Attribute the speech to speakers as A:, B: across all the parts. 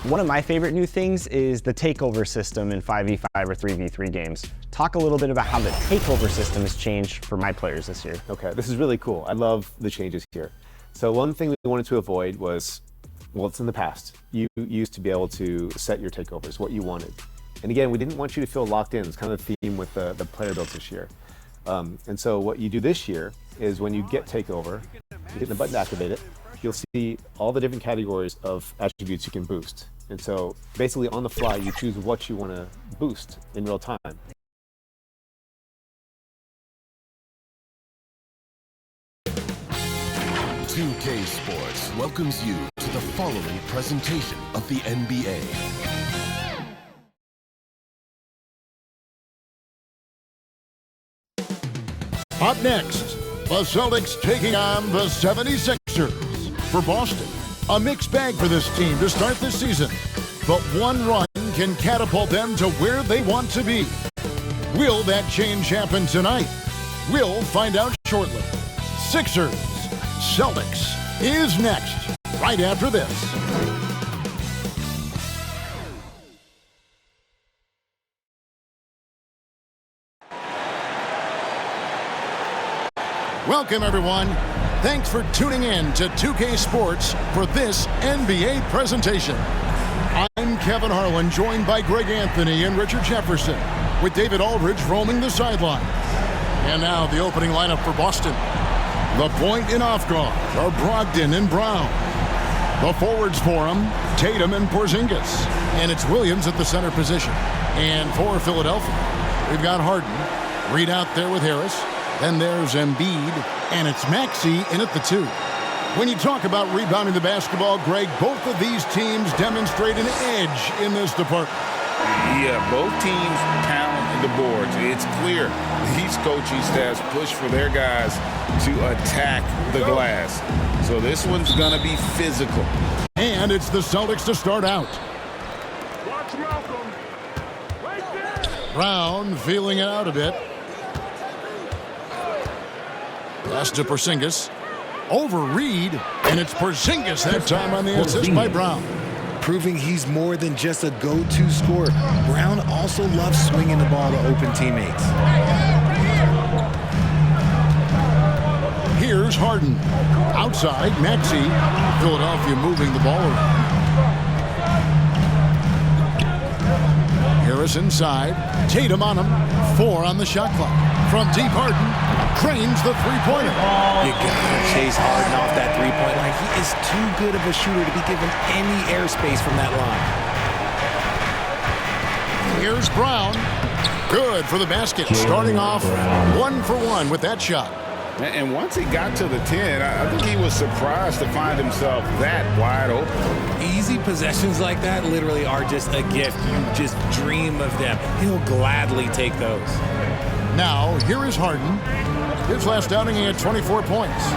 A: One of my favorite new things is the takeover system in 5v5 or 3v3 games. Talk a little bit about how the takeover system has changed for my players this year.
B: Okay, this is really cool. I love the changes here. So one thing we wanted to avoid was, well, it's in the past. You used to be able to set your takeovers, what you wanted. And again, we didn't want you to feel locked in. It's kind of the theme with the player builds this year. And so what you do this year is when you get takeover, you hit the button to activate it, you'll see all the different categories of attributes you can boost. And so basically on the fly, you choose what you want to boost in real time.
C: "2K Sports" welcomes you to the following presentation of the NBA.
D: Up next, the Celtics taking on the 76ers. For Boston, a mixed bag for this team to start this season. But one run can catapult them to where they want to be. Will that change happen tonight? We'll find out shortly. Sixers, Celtics is next, right after this. Welcome, everyone. Thanks for tuning in to 2K Sports for this NBA presentation. I'm Kevin Harlan, joined by Greg Anthony and Richard Jefferson, with David Aldridge roaming the sideline. And now the opening lineup for Boston. The point and off guard are Brogdon and Brown. The forwards for them, Tatum and Porzingis. And it's Williams at the center position. And for Philadelphia, we've got Harden. Reed out there with Harris. Then there's Embiid, and it's Maxey in at the 2. When you talk about rebounding the basketball, Greg, both of these teams demonstrate an edge in this department.
E: Yeah, both teams pound the boards. It's clear these coaching staffs push for their guys to attack the glass. So this one's going to be physical.
D: And it's the Celtics to start out.
F: Watch Malcolm. Right there.
D: Brown feeling it out a bit. Pass to Porzingis. Over Reed, and it's Porzingis that time on the assist by Brown.
G: Proving he's more than just a go-to scorer. Brown also loves swinging the ball to open teammates.
D: Here's Harden. Outside, Maxey. Philadelphia moving the ball around. Harris inside. Tatum on him. 4 on the shot clock. From deep, Harden cranes the three-pointer.
G: You gotta chase Harden off that three-point line. He is too good of a shooter to be given any airspace from that line.
D: Here's Brown. Good for the basket. Starting off 1 for 1 with that shot.
E: And once he got to the 10, I think he was surprised to find himself that wide open.
H: Easy possessions like that literally are just a gift. You just dream of them. He'll gladly take those.
D: Now, here is Harden. His last outing, he had 24 points.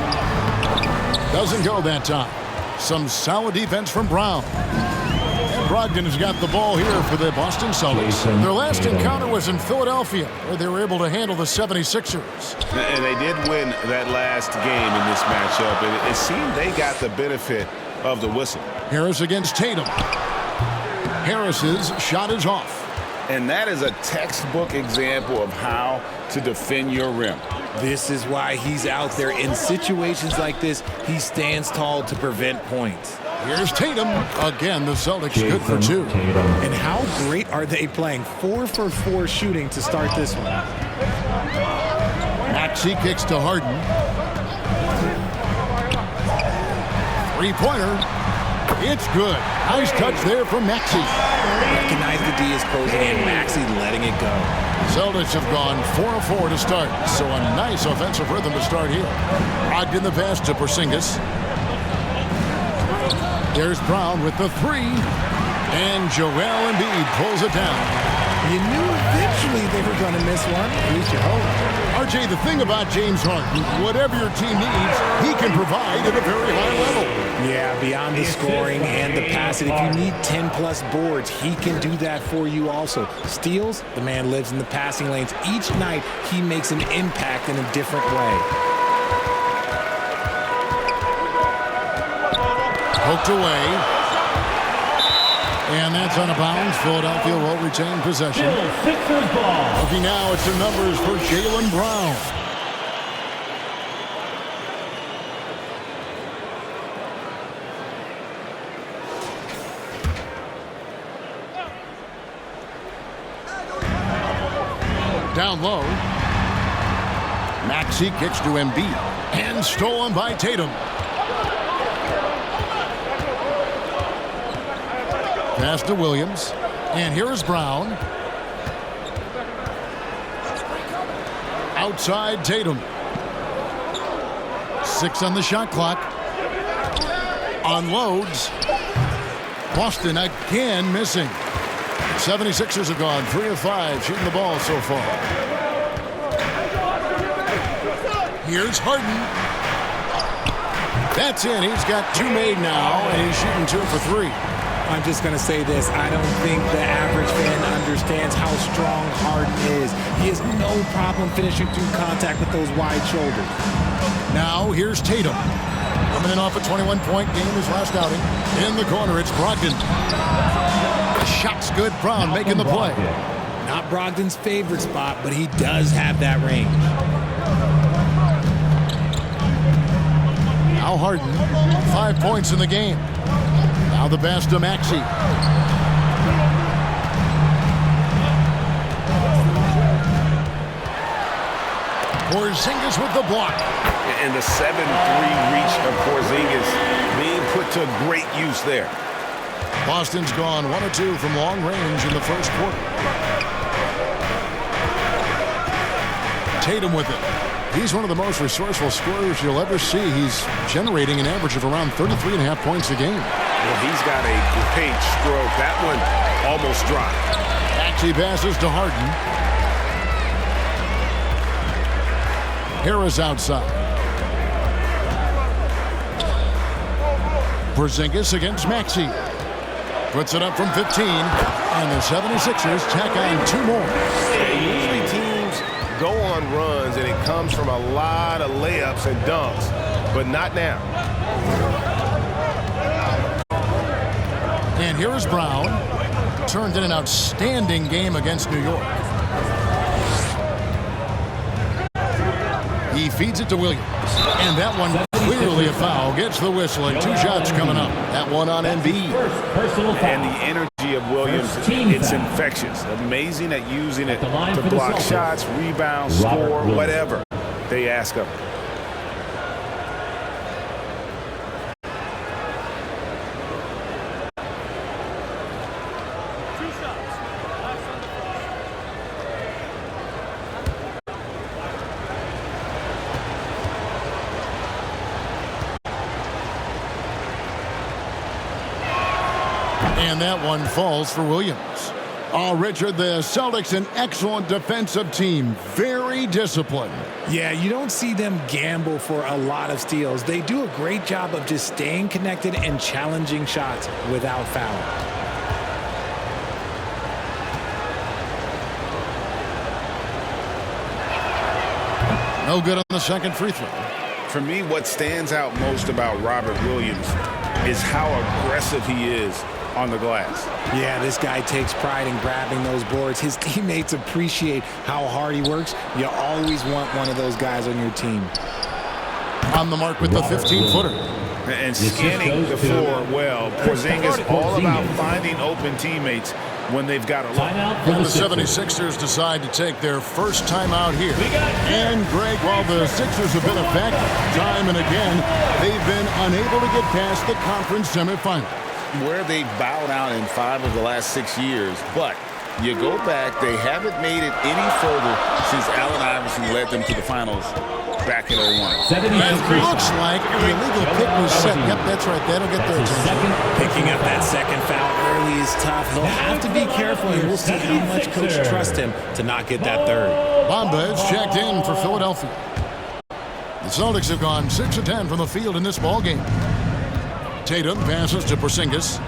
D: Doesn't go that time. Some solid defense from Brown. And Brogdon has got the ball here for the Boston Celtics. Their last encounter was in Philadelphia, where they were able to handle the 76ers.
E: And they did win that last game in this matchup. And it seemed they got the benefit of the whistle.
D: Harris against Tatum. Harris's shot is off.
E: And that is a textbook example of how to defend your rim.
H: This is why he's out there. In situations like this, he stands tall to prevent points.
D: Here's Tatum. Again, the Celtics good for 2.
G: And how great are they playing? 4 for 4 shooting to start this one.
D: Maxey kicks to Harden. Three-pointer. It's good. Nice touch there from Maxey.
H: Recognize the D is closing in. Maxey letting it go.
D: Celtics have gone 4-4 to start, so a nice offensive rhythm to start here. Brogdon the pass to Porzingis. There's Brown with the 3. And Joel Embiid pulls it down.
G: You knew eventually they were going to miss one. At least you hope.
D: RJ, the thing about James Harden, whatever your team needs, he can provide at a very high level.
G: Yeah, beyond the scoring and the passing, if you need 10-plus boards, he can do that for you also. Steals, the man lives in the passing lanes. Each night, he makes an impact in a different way.
D: Poked away. And that's on a bounce. Philadelphia will retain possession. Looking now at some numbers for Jaylen Brown. Down low. Maxey kicks to Embiid. And stolen by Tatum. Pass to Williams. And here is Brown. Outside Tatum. 6 on the shot clock. Unloads. Boston again missing. 76ers have gone 3 of 5 shooting the ball so far. Here's Harden. That's in. He's got 2 made now, and he's shooting 2 for 3.
G: I'm just going to say this. I don't think the average fan understands how strong Harden is. He has no problem finishing through contact with those wide shoulders.
D: Now here's Tatum. Coming in off a 21-point game his last outing. In the corner, it's Brogdon. The shot's good. Brown making the play.
G: Not Brogdon's favorite spot, but he does have that range.
D: Now Harden, 5 points in the game. Now the pass to Maxey. Porzingis with the block.
E: And the 7-3 reach of Porzingis being put to great use there.
D: Boston's gone 1 of 2 from long range in the first quarter. Tatum with it. He's one of the most resourceful scorers you'll ever see. He's generating an average of around 33.5 points a game.
E: Well, he's got a great stroke. That one almost dropped.
D: Maxey passes to Harden. Harris outside. Porzingis against Maxey. Puts it up from 15. And the 76ers tack on 2 more.
I: Usually teams go on runs and it comes from a lot of layups and dunks, but not now.
D: And here is Brown. Turned in an outstanding game against New York. He feeds it to Williams. And that one clearly a foul. Gets the whistle and 2 shots coming up. That one on Embiid.
E: And the energy of Williams, it's infectious. Amazing at using it to block shots, rebound, score, whatever they ask of him.
D: And that one falls for Williams. Oh, Richard, the Celtics, an excellent defensive team. Very disciplined.
G: Yeah, you don't see them gamble for a lot of steals. They do a great job of just staying connected and challenging shots without fouling.
D: No good on the second free throw.
E: For me, what stands out most about Robert Williams is how aggressive he is on the glass.
G: Yeah, this guy takes pride in grabbing those boards. His teammates appreciate how hard he works. You always want one of those guys on your team.
D: On the mark with the 15-footer.
E: And scanning the floor well. Porzingis all about finding open teammates when they've got a look.
D: And the 76ers decide to take their first time out here. And Greg, while the Sixers have been effective time and again, they've been unable to get past the conference semifinal.
E: Where they've bowed out in 5 of the last 6 years, but you go back, they haven't made it any further since Allen Iverson led them to the finals back in 01.
D: It looks like the illegal pick was set. Yep, that's right. That'll get their attention.
G: Picking up that second foul early is tough. He'll have to be careful, and we'll see how much coach trusts him to not get that third.
D: Bamba is checked in for Philadelphia. The Celtics have gone 6 of 10 from the field in this ball game. Tatum passes to Porzingis.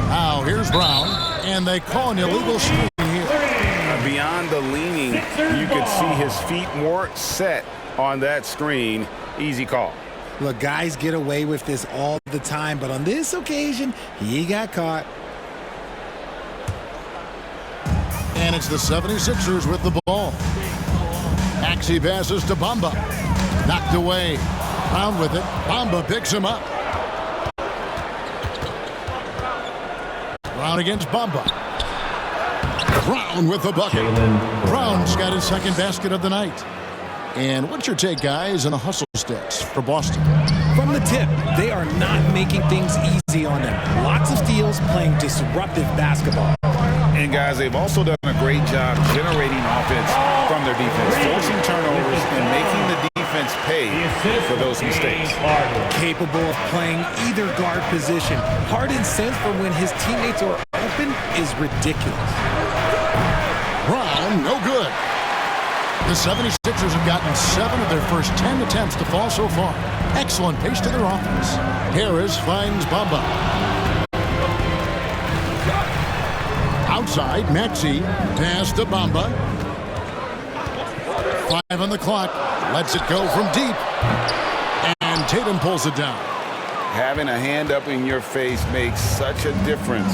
D: Now here's Brown, and they call an illegal screen here.
E: Beyond the leaning, you could see his feet weren't set on that screen. Easy call.
G: Look, guys get away with this all the time, but on this occasion, he got caught.
D: And it's the 76ers with the ball. Maxey passes to Bamba. Knocked away. Brown with it. Bamba picks him up. Brown against Bamba. Brown with the bucket. Brown's got his second basket of the night. And what's your take, guys, on the hustle sticks for Boston?
G: From the tip, they are not making things easy on them. Lots of steals, playing disruptive basketball.
E: And guys, they've also done a great job generating offense from their defense, forcing turnovers and making the defense pay for those mistakes.
G: Capable of playing either guard position. Hard and sense for when his teammates are open is ridiculous.
D: Brown, no good. The 76ers have gotten 7 of their first 10 attempts to fall so far. Excellent pace to their offense. Harris finds Bamba. Outside, Maxey. Pass to Bamba. 5 on the clock. Lets it go from deep. And Tatum pulls it down.
E: Having a hand up in your face makes such a difference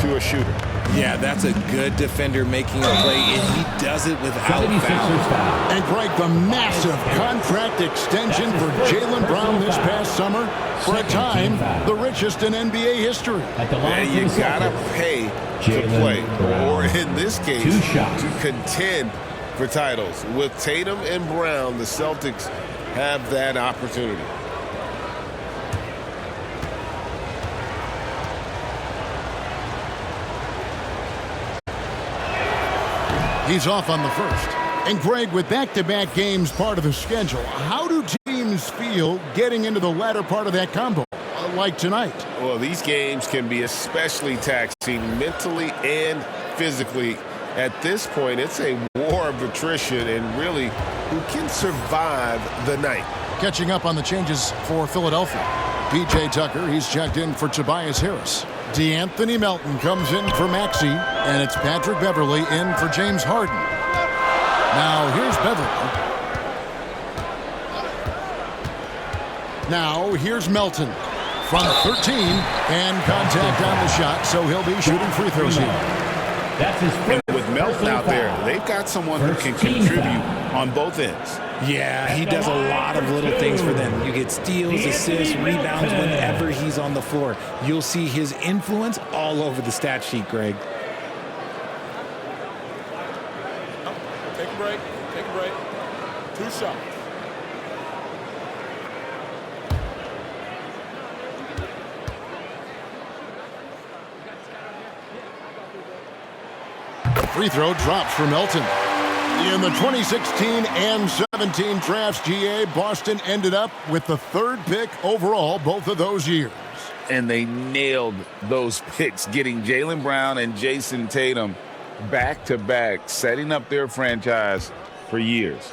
E: to a shooter.
G: Yeah, that's a good defender making a play, and he does it without foul.
D: And Greg, the massive contract extension for Jaylen Brown this past summer, for a time, the richest in NBA history.
E: Yeah, you gotta pay to play, or in this case, to contend for titles. With Tatum and Brown, the Celtics have that opportunity.
D: He's off on the first. And Greg, with back-to-back games part of the schedule, how do teams feel getting into the latter part of that combo, like tonight?
E: Well, these games can be especially taxing mentally and physically. At this point, it's a war of attrition and really who can survive the night.
D: Catching up on the changes for Philadelphia. P.J. Tucker, he's checked in for Tobias Harris. DeAnthony Melton comes in for Maxey, and it's Patrick Beverley in for James Harden. Now, here's Beverley. Now, here's Melton from 13, and contact on the shot, so he'll be shooting free throws here.
E: That's his first. And with Melton out there, they've got someone who can contribute on both ends.
G: Yeah, he does a lot of little things for them. You get steals, assists, rebounds whenever he's on the floor. You'll see his influence all over the stat sheet, Greg.
F: Take a break. Take a break. 2 shots.
D: Free throw drops for Melton. In the 2016 and 17 drafts, GA, Boston ended up with the 3rd pick overall both of those years.
E: And they nailed those picks, getting Jaylen Brown and Jason Tatum back-to-back, setting up their franchise for years.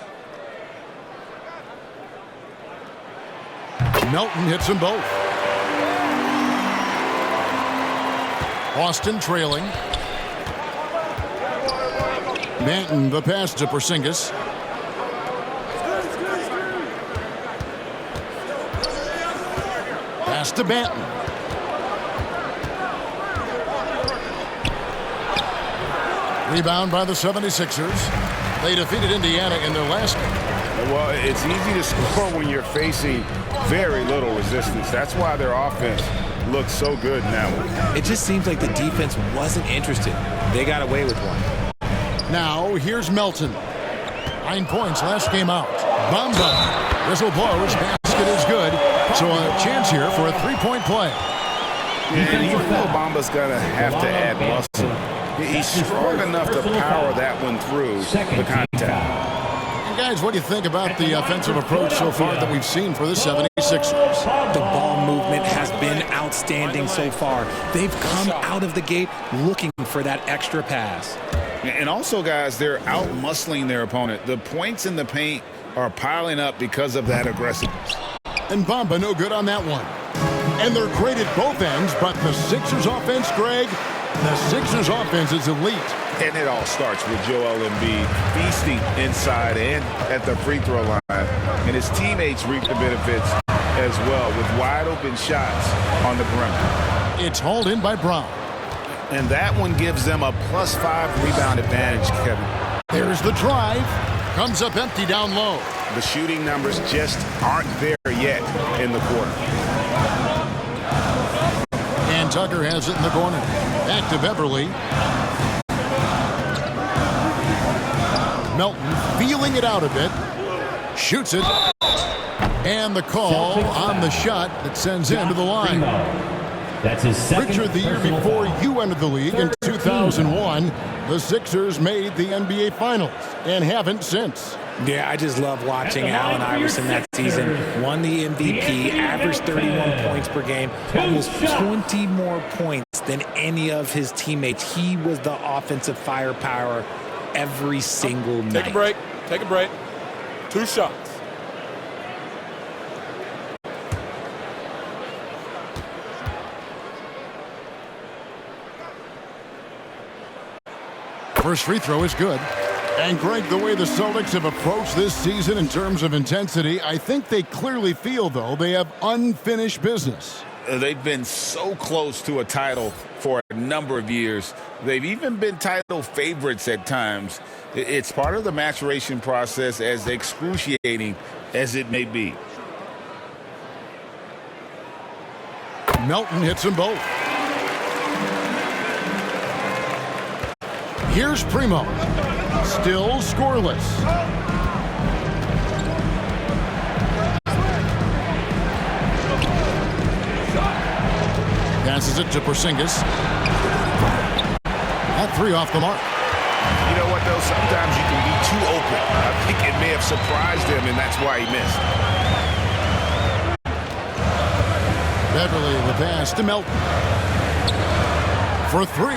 D: Melton hits them both. Boston trailing. Manton, the pass to Porzingis. Pass to Manton. Rebound by the 76ers. They defeated Indiana in their last game.
E: Well, it's easy to score when you're facing very little resistance. That's why their offense looks so good in that one.
G: It just seems like the defense wasn't interested. They got away with one.
D: Now, here's Melton. 9 points last game out. Bamba. Whistle blows. Basket is good. So a chance here for a 3-point play.
E: And even though Bamba's going to have to add muscle, he's strong enough to power that one through the contact.
D: And guys, what do you think about the offensive approach so far that we've seen for the 76ers?
G: The ball movement has been outstanding so far. They've come out of the gate looking for that extra pass.
E: And also, guys, they're out-muscling their opponent. The points in the paint are piling up because of that aggressiveness.
D: And Bamba no good on that one. And they're great at both ends, but the Sixers offense, Greg, the Sixers offense is elite.
E: And it all starts with Joel Embiid feasting inside and at the free throw line. And his teammates reap the benefits as well with wide open shots on the perimeter.
D: It's hauled in by Brown.
E: And that one gives them a +5 rebound advantage, Kevin.
D: There's the drive. Comes up empty down low.
E: The shooting numbers just aren't there yet in the quarter.
D: And Tucker has it in the corner. Back to Beverly. Melton feeling it out a bit. Shoots it. And the call on the shot that sends him to the line.
J: That's his second.
D: Richard, the year before you entered the league in 2001, the Sixers made the NBA Finals and haven't since.
G: Yeah, I just love watching Allen Iverson that season. Won the MVP, averaged 31 points per game, almost 20 more points than any of his teammates. He was the offensive firepower every single night.
F: Take a break. Take a break. 2 shots.
D: First free throw is good. And Greg, the way the Celtics have approached this season in terms of intensity, I think they clearly feel, though, they have unfinished business.
E: They've been so close to a title for a number of years. They've even been title favorites at times. It's part of the maturation process, as excruciating as it may be.
D: Melton hits them both. Here's Primo. Still scoreless. Passes it to Porzingis. That 3 off the mark.
E: You know what, though? Sometimes you can be too open. I think it may have surprised him, and that's why he missed.
D: Beverly, the pass to Melton. For 3.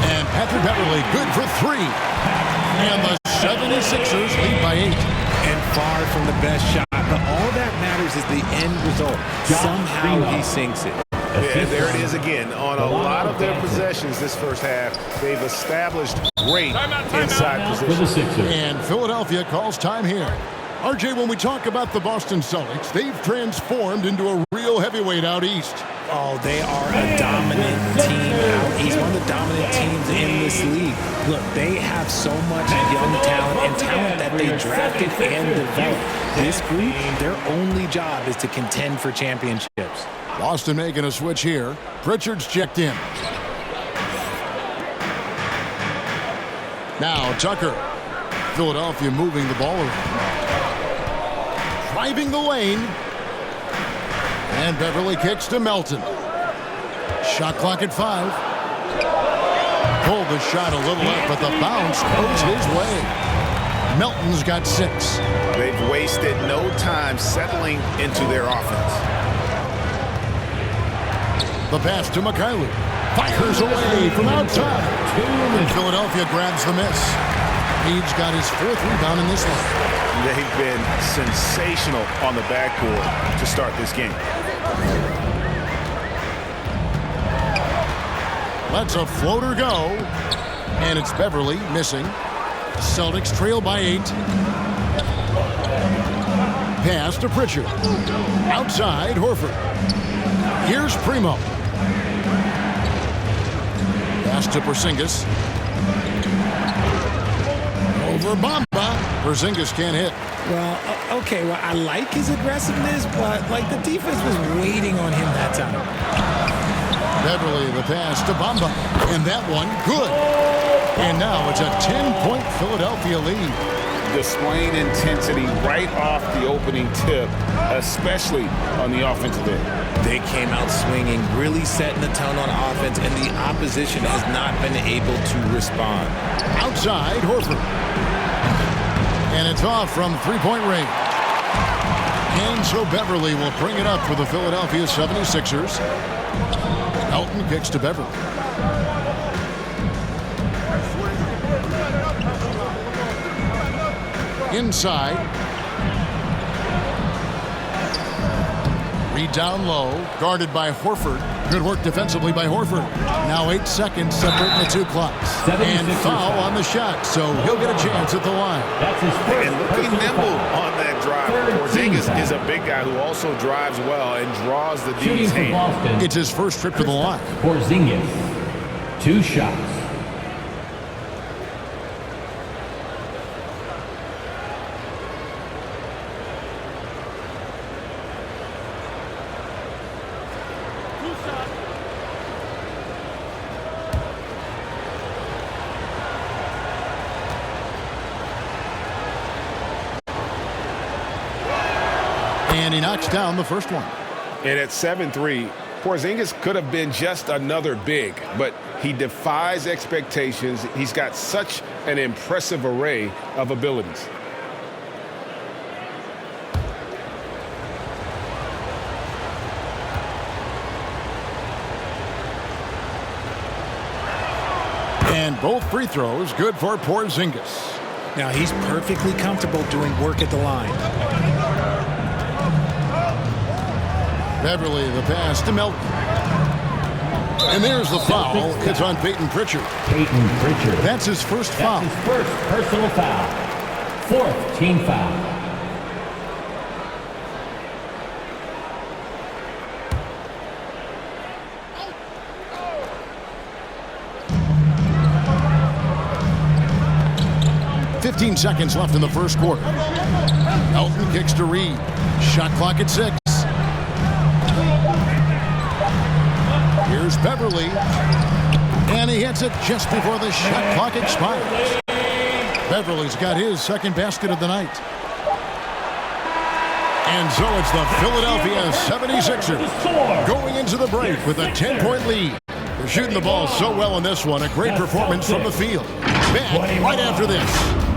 D: And Patrick Beverly, good for 3. And the 76ers lead by 8.
G: And far from the best shot, but all that matters is the end result. Somehow he sinks it.
I: Yeah, there it is again. On a lot of their possessions this first half, they've established great inside position.
D: And Philadelphia calls time here. RJ, when we talk about the Boston Celtics, they've transformed into a real heavyweight out east.
G: Oh, they are a dominant team out east. One of the dominant teams in this league. Look, they have so much young talent and talent that they drafted and developed. This group, their only job is to contend for championships.
D: Boston making a switch here. Pritchard's checked in. Now Tucker. Philadelphia moving the ball around. Driving the lane. And Beverly kicks to Melton. Shot clock at 5. Pulled the shot a little up, but the bounce goes his way. Melton's got 6.
E: They've wasted no time settling into their offense.
D: The pass to Mikhailuk. Fires away from outside. And Philadelphia grabs the miss. He's got his 4th rebound in this one.
E: They've been sensational on the backboard to start this game.
D: Lets a floater go. And it's Beverly missing. Celtics trail by 8. Pass to Pritchard. Outside, Horford. Here's Primo. Pass to Porzingis. Over Bamba. Porzingis can't hit.
G: Well, okay, well, I like his aggressiveness, but, like, the defense was waiting on him that time.
D: Beverly, the pass to Bamba. And that one, good. And now it's a 10-point Philadelphia lead.
E: Displaying intensity right off the opening tip, especially on the offensive end.
G: They came out swinging, really setting the tone on offense, and the opposition has not been able to respond.
D: Outside, Horford. And it's off from 3-point range. And so Beverly will bring it up for the Philadelphia 76ers. Melton kicks to Beverly. Inside. Reed down low, guarded by Horford. Good work defensively by Horford. Now 8 seconds separating the 2 clocks. And foul on the shot, so he'll get a chance at the line.
E: And looking nimble on that driver. Porzingis is a big guy who also drives well and draws the
J: Shooting
E: D's
J: for
E: hand.
J: Boston.
D: It's his first trip to the line.
J: Porzingis. 2 shots.
D: And he knocks down the first one.
E: And at 7'3", Porzingis could have been just another big, but he defies expectations. He's got such an impressive array of abilities.
D: And both free throws good for Porzingis.
G: Now he's perfectly comfortable doing work at the line.
D: Beverly, the pass to Melton. And there's the foul. It's on Peyton Pritchard.
J: Peyton Pritchard.
D: That's his first foul.
J: That's his first personal foul. 4th team foul.
D: .15 seconds left in the first quarter. Melton kicks to Reed. Shot clock at 6. Here's Beverly. And he hits it just before the shot clock expires. Beverly's got his second basket of the night. And so it's the Philadelphia 76ers going into the break with a 10-point lead. They're shooting the ball so well in this one. A great performance from the field. Back right after this.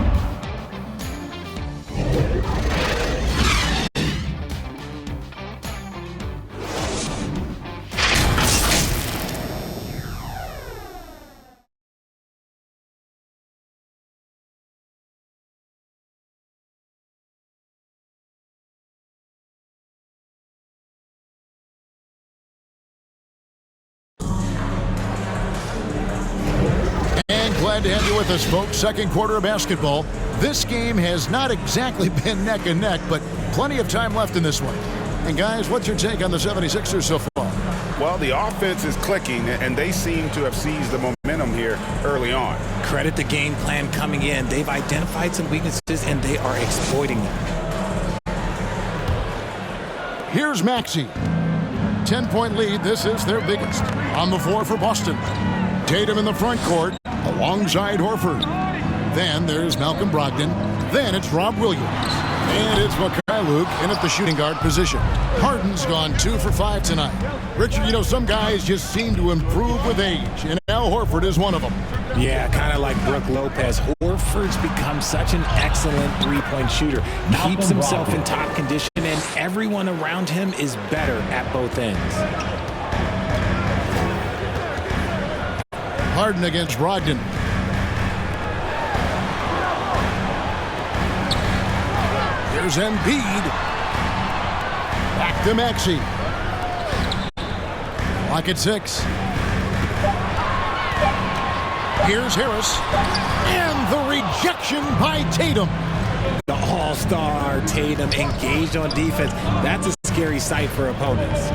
D: Glad to have you with us, folks. Second quarter of basketball. This game has not exactly been neck and neck, but plenty of time left in this one. And guys, what's your take on the 76ers so far?
E: Well, the offense is clicking, and they seem to have seized the momentum here early on.
G: Credit the game plan coming in. They've identified some weaknesses, and they are exploiting them.
D: Here's Maxey. 10-point lead. This is their biggest. On the floor for Boston. Tatum in the front court alongside Horford. Then there's Malcolm Brogdon. Then it's Rob Williams. And it's Mikhail Luke in at the shooting guard position. Harden's gone 2 for 5 tonight. Richard, you know, some guys just seem to improve with age, and Al Horford is one of them.
G: Yeah, kind of like Brook Lopez. Horford's become such an excellent three-point shooter. Keeps himself in top condition, and everyone around him is better at both ends.
D: Harden against Brogdon. Here's Embiid. Back to Maxey. Clock at 6. Here's Harris. And the rejection by Tatum.
G: The all-star Tatum engaged on defense. That's a scary sight for opponents.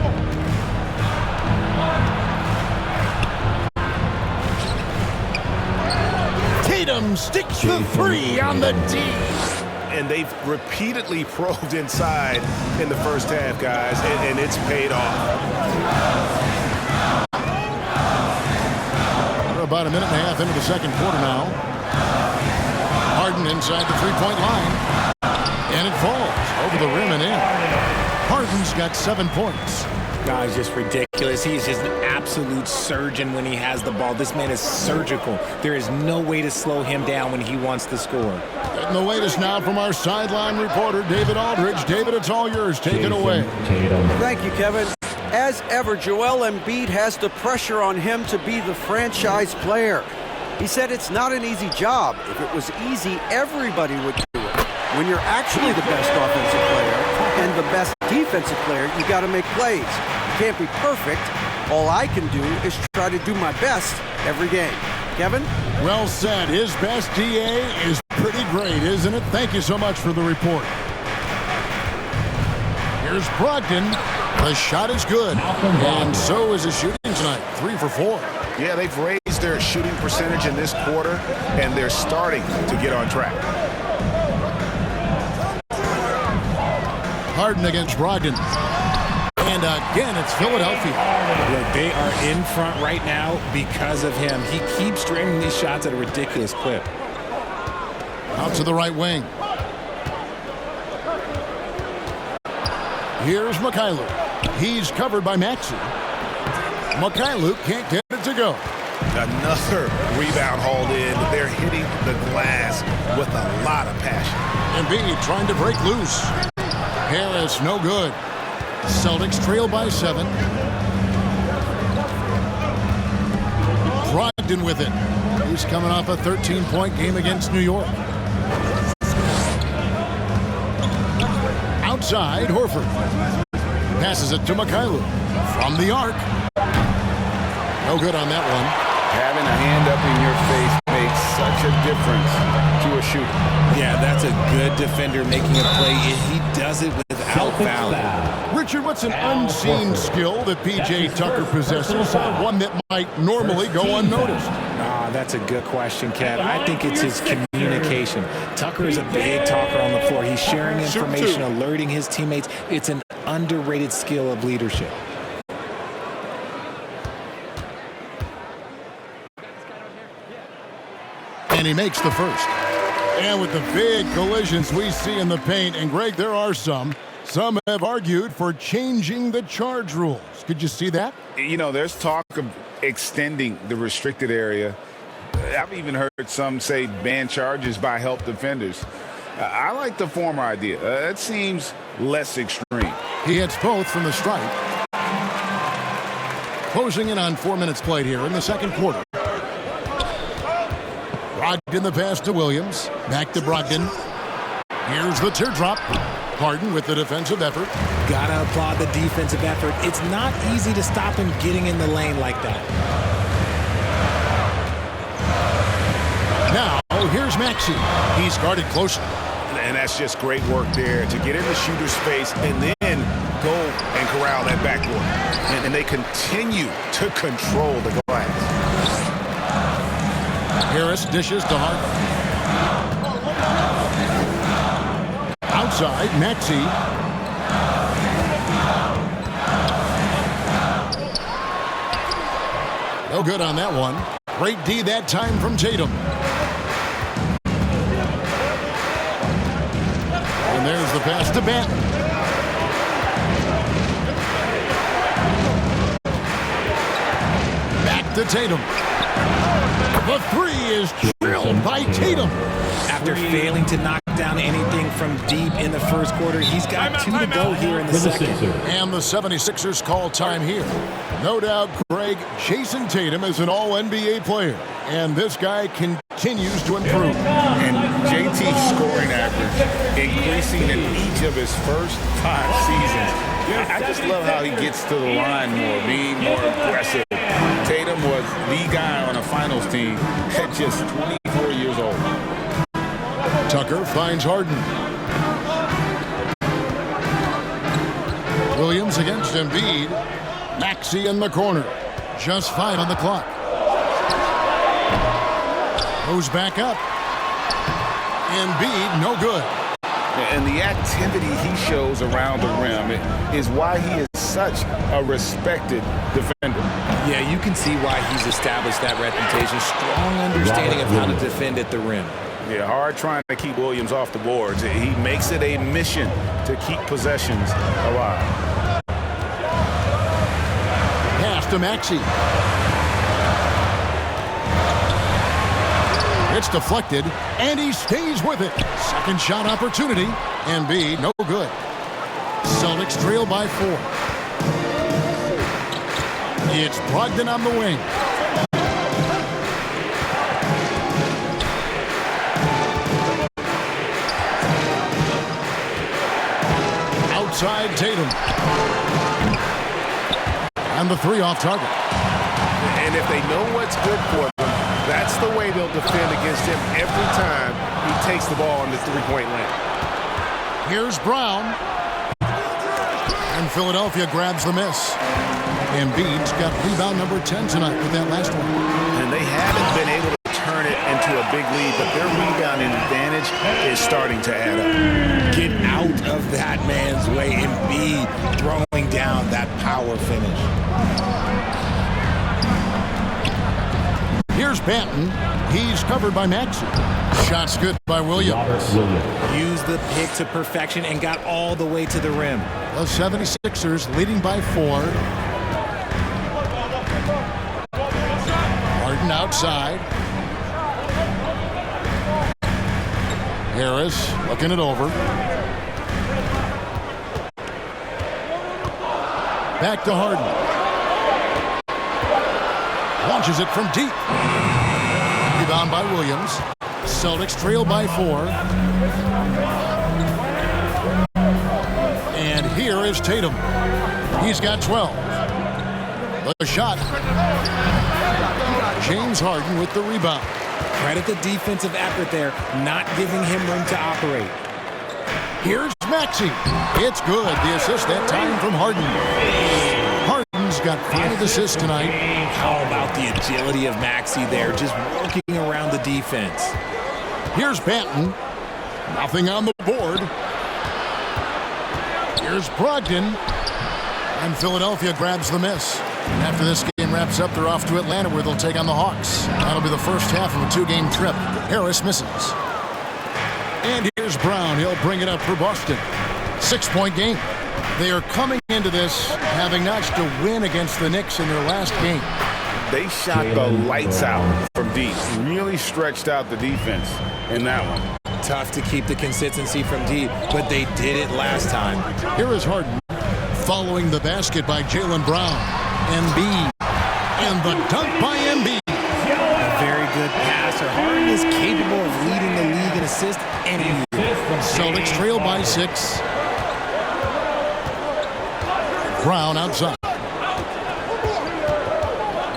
D: Tatum sticks the 3 on the D.
I: And they've repeatedly probed inside in the first half, guys, and it's paid off.
D: We're about a minute and a half into the second quarter now. Harden inside the three-point line. And it falls over the rim and in. Harden's got 7 points.
G: Guys, just ridiculous. He's just an absolute surgeon when he has the ball. This man is surgical. There is no way to slow him down when he wants to score.
D: And the latest now from our sideline reporter, David Aldridge. David, it's all yours. Take it away.
K: Thank you, Kevin. As ever, Joel Embiid has the pressure on him to be the franchise player. He said it's not an easy job. If it was easy, everybody would do it. When you're actually the best offensive player and the best defensive player, you got to make plays. You can't be perfect. All I can do is try to do my best every game. Kevin?
D: Well said. His best DA is pretty great, isn't it? Thank you so much for the report. Here's Brogdon. The shot is good. And so is his shooting tonight. 3 for 4.
I: Yeah, they've raised their shooting percentage in this quarter, and they're starting to get on track.
D: Harden against Brogdon. And again, it's Philadelphia.
G: Yeah, they are in front right now because of him. He keeps draining these shots at a ridiculous clip.
D: Out to the right wing. Here's Mikhailuk. He's covered by Maxey. Mikhailuk can't get it to go.
I: Another rebound hauled in. They're hitting the glass with a lot of passion.
D: Embiid trying to break loose. Harris, no good. Celtics trail by 7. Brogdon with it. He's coming off a 13-point game against New York. Outside, Horford. Passes it to Mikhailuk. From the arc. No good on that one.
E: Having a hand up in your face makes such a difference to a shooter.
G: Yeah, that's a good defender making a play. He does it without fouling.
D: Richard, what's an unseen skill that P.J. Tucker possesses? One that might normally go unnoticed.
G: That's a good question, Kev. I think it's his communication. Tucker is a big talker on the floor. He's sharing information, alerting his teammates. It's an underrated skill of leadership.
D: And he makes the first. And with the big collisions we see in the paint, and Greg, there are some have argued for changing the charge rules. Could you see that?
E: You know, there's talk of extending the restricted area. I've even heard some say ban charges by help defenders. I like the former idea. It seems less extreme.
D: He hits both from the stripe. Closing in on 4 minutes played here in the second quarter. Brogdon the pass to Williams. Back to Brogdon. Here's the teardrop. Harden with the defensive effort.
G: Gotta applaud the defensive effort. It's not easy to stop him getting in the lane like that.
D: Now, here's Maxey. He's guarded closely.
I: And that's just great work there to get in the shooter's space and then go and corral that backboard. And they continue to control the glass.
D: Harris dishes to Harden. Outside, Maxey. No good on that one. Great D that time from Tatum. And there's the pass to Benton. Back to Tatum. The three is drilled by Tatum.
G: After failing to knock down anything from deep in the first quarter, he's got 2 to go here in the second.
D: And the 76ers call time here. No doubt, Greg, Jason Tatum is an all-NBA player. And this guy continues to improve.
E: And JT's scoring average increasing in each of his first 5 seasons. I just love how he gets to the line more, being more aggressive. Tatum was the guy on a finals team at just 24 years old.
D: Tucker finds Harden. Williams against Embiid. Maxey in the corner. Just 5 on the clock. Goes back up. Embiid, no good.
E: And the activity he shows around the rim is why he is such a respected defender.
G: Yeah, you can see why he's established that reputation. Strong understanding of how to defend at the rim.
E: Yeah, hard trying to keep Williams off the boards. He makes it a mission to keep possessions alive.
D: Pass to Maxey. It's deflected, and he stays with it. Second shot opportunity. Embiid, no good. Celtics trail by 4. It's Brogdon on the wing. Outside Tatum. And the 3 off target.
I: And if they know what's good for them, that's the way they'll defend against him every time he takes the ball in the 3-point lane.
D: Here's Brown. And Philadelphia grabs the miss. Embiid's got rebound number 10 tonight with that last one.
I: And they haven't been able to turn it into a big lead, but their rebounding advantage is starting to add up.
G: Get out of that man's way. Embiid throwing down that power finish.
D: Here's Banton. He's covered by Maxey. Shot's good by Williams.
G: Used the pick to perfection and got all the way to the rim.
D: The 76ers leading by 4. Harden outside. Harris looking it over. Back to Harden. Launches it from deep. Rebound by Williams. Celtics trail by 4. And here is Tatum. He's got 12. The shot. James Harden with the rebound.
G: Credit the defensive effort there, not giving him room to operate.
D: Here's Maxey. It's good. The assist that time from Harden. Harden's got 5 assists tonight.
G: How about the agility of Maxey there, just working around the defense.
D: Here's Banton. Nothing on the board. Here's Brogdon. And Philadelphia grabs the miss. And after this game wraps up, they're off to Atlanta where they'll take on the Hawks. That'll be the first half of a 2-game trip. Harris misses. And here's Brown. He'll bring it up for Boston. 6-point game. They are coming into this having notched a win against the Knicks in their last game.
E: They shot the lights out from deep. Really stretched out the defense in that one.
G: Tough to keep the consistency from deep, but they did it last time.
D: Here is Harden following the basket by Jaylen Brown. Embiid. And the dunk by Embiid.
G: A very good passer. Harden is capable of leading the league in assists and
D: Celtics trail by 6. Brown outside.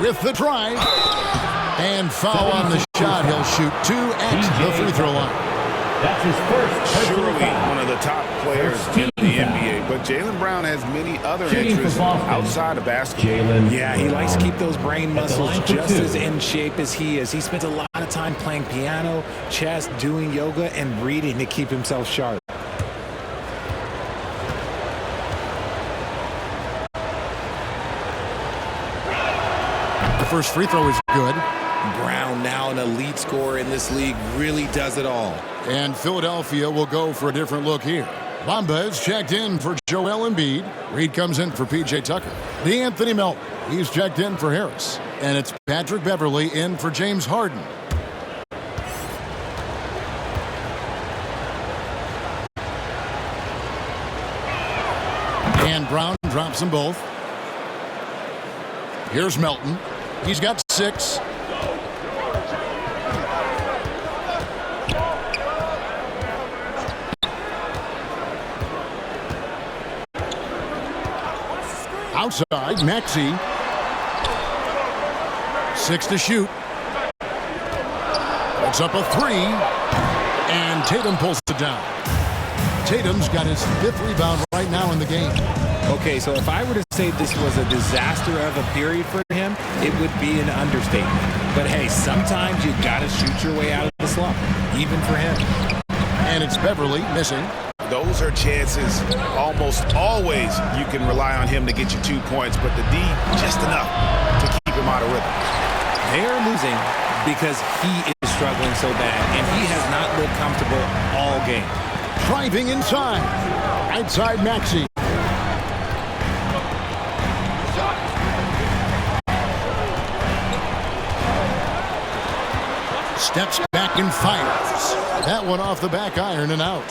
D: With the drive. And foul on the shot. He'll shoot 2 at the free throw line.
J: That's his first.
E: Surely one of the top players in the NBA. But Jaylen Brown has many other interests outside of basketball.
G: Yeah, he likes to keep those brain muscles just as in shape as he is. He spends a lot of time playing piano, chess, doing yoga, and reading to keep himself sharp.
D: The first free throw is good.
G: Brown, now an elite scorer in this league, really does it all.
D: And Philadelphia will go for a different look here. Bamba is checked in for Joel Embiid. Reed comes in for P.J. Tucker. DeAnthony Melton, he's checked in for Harris. And it's Patrick Beverley in for James Harden. And Brown drops them both. Here's Melton. He's got 6. Outside, Maxey. 6 to shoot. It's up a 3. And Tatum pulls it down. Tatum's got his 5th rebound right now in the game.
G: Okay, so if I were to say this was a disaster of a period for him, it would be an understatement. But hey, sometimes you gotta shoot your way out of the slump, even for him.
D: And it's Beverley missing.
I: Those are chances almost always you can rely on him to get you 2 points, but the D just enough to keep him out of rhythm.
G: They are losing because he is struggling so bad, and he has not looked comfortable all game.
D: Driving inside. Outside Maxey. Steps back and fires. That one off the back iron and out.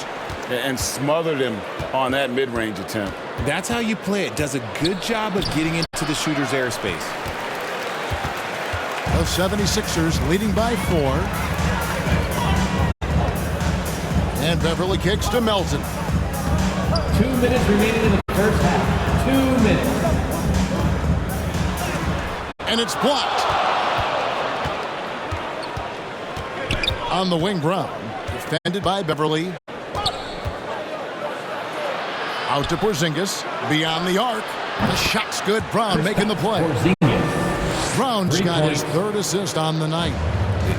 E: And smothered him on that mid-range attempt.
G: That's how you play it. Does a good job of getting into the shooter's airspace.
D: The 76ers leading by 4. And Beverley kicks to Melton.
J: 2 minutes remaining in the first half. 2 minutes.
D: And it's blocked. On the wing, Brown. Defended by Beverley. Out to Porzingis. Beyond the arc. The shot's good. Brown making the play. Brown's got his third assist on the night.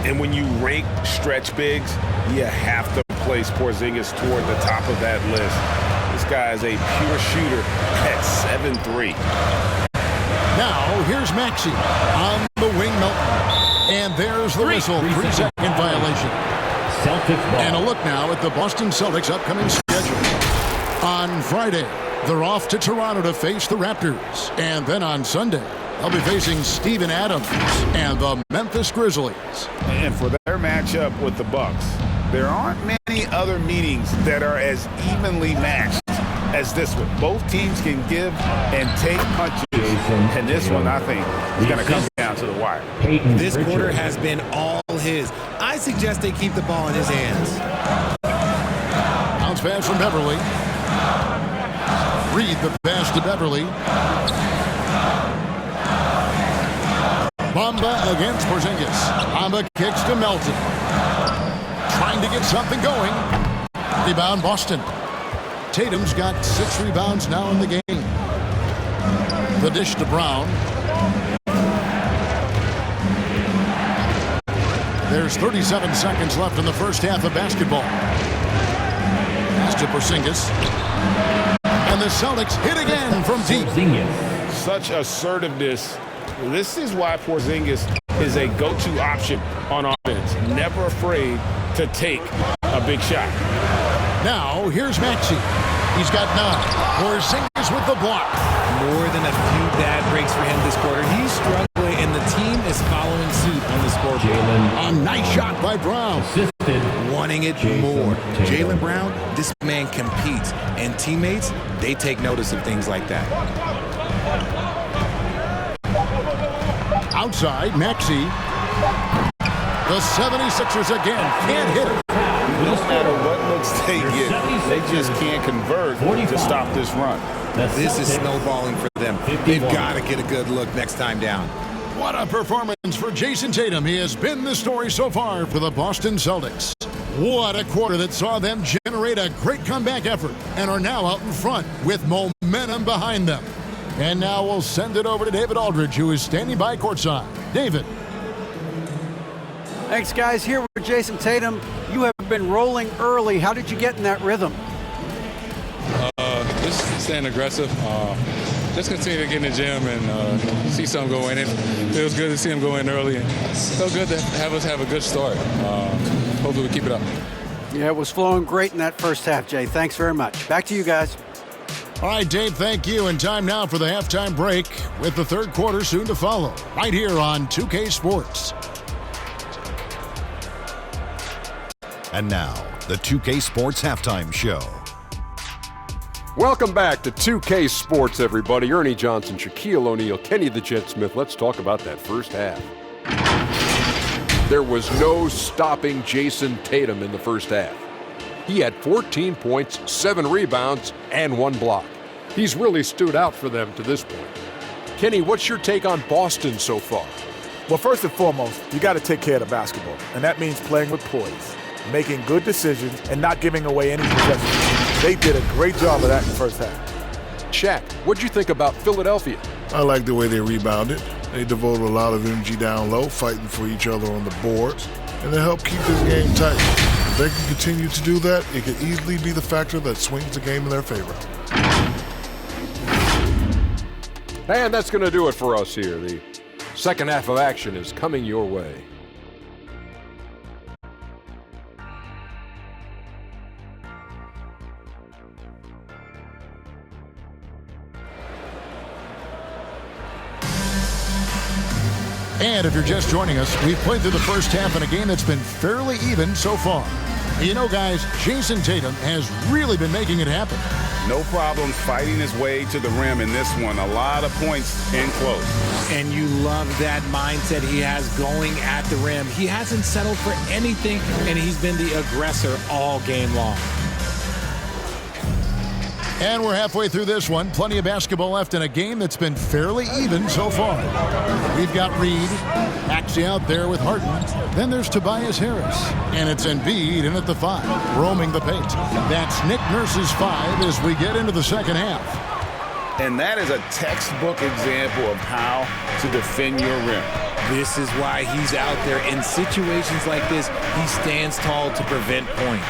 I: And when you rank stretch bigs, you have to place Porzingis toward the top of that list. This guy is a pure shooter at 7'3".
D: Now, here's Maxey on the wing, Melton. And there's the whistle. 3-second violation. And a look now at the Boston Celtics' upcoming schedule. On Friday, they're off to Toronto to face the Raptors. And then on Sunday, they'll be facing Steven Adams and the Memphis Grizzlies.
E: And for their matchup with the Bucks, there aren't many other meetings that are as evenly matched as this one. Both teams can give and take punches. And this one, I think, is going to come down to the wire.
H: This quarter has been all his. I suggest they keep the ball in his hands.
D: Bounce pass from Beverly. Reed the pass to Beverly. Bamba against Porzingis. Bamba kicks to Melton. Trying to get something going. Rebound Boston. Tatum's got 6 rebounds now in the game. The dish to Brown. There's 37 seconds left in the first half of basketball. Pass to Porzingis. And the Celtics hit again from deep.
E: Such assertiveness. This is why Porzingis is a go-to option on offense. Never afraid to take a big shot.
D: Now, here's Maxey. He's got 9. Porzingis with the block.
H: More than a few bad breaks for him this quarter. He's struggling, and the team is following suit on the scoreboard.
D: A nice shot by Brown.
H: Wanting it more. Jaylen Brown, this man competes, and teammates, they take notice of things like that.
D: Outside, Maxey. The 76ers again can't hit it.
E: No matter what looks they get, they just can't convert to stop this run.
H: This is snowballing for them. They've got to get a good look next time down.
D: What a performance for Jason Tatum. He has been the story so far for the Boston Celtics. What a quarter that saw them generate a great comeback effort and are now out in front with momentum behind them. And now we'll send it over to David Aldridge, who is standing by courtside. David.
K: Thanks, guys. Here with Jason Tatum. You have been rolling early. How did you get in that rhythm?
F: Just staying aggressive. Just continue to get in the gym and see something go in. It feels good to see him go in early. And so good to have us have a good start. Hopefully we keep it up.
K: Yeah, it was flowing great in that first half, Jay. Thanks very much. Back to you guys.
D: All right, Dave, thank you. And time now for the halftime break with the third quarter soon to follow right here on 2K Sports.
L: And now, the 2K Sports Halftime Show.
M: Welcome back to 2K Sports, everybody. Ernie Johnson, Shaquille O'Neal, Kenny the Jet Smith. Let's talk about that first half. There was no stopping Jason Tatum in the first half. He had 14 points, 7 rebounds, and 1 block. He's really stood out for them to this point. Kenny, what's your take on Boston so far?
N: Well, first and foremost, you got to take care of the basketball, and that means playing with poise, making good decisions, and not giving away any possessions. They did a great job of that in the first half.
M: Shaq, what'd you think about Philadelphia?
O: I like the way they rebounded. They devoted a lot of energy down low, fighting for each other on the boards, and they helped keep this game tight. If they can continue to do that, it could easily be the factor that swings the game in their favor.
M: And that's going to do it for us here. The second half of action is coming your way.
D: And if you're just joining us, we've played through the first half in a game that's been fairly even so far. You know, guys, Jason Tatum has really been making it happen.
E: No problems fighting his way to the rim in this one. A lot of points in close.
H: And you love that mindset he has going at the rim. He hasn't settled for anything, and he's been the aggressor all game long.
D: And we're halfway through this one. Plenty of basketball left in a game that's been fairly even so far. We've got Reed, Maxey out there with Harden. Then there's Tobias Harris. And it's Embiid in at the 5, roaming the paint. That's Nick Nurse's 5 as we get into the second half.
E: And that is a textbook example of how to defend your rim.
G: This is why he's out there. In situations like this, he stands tall to prevent points.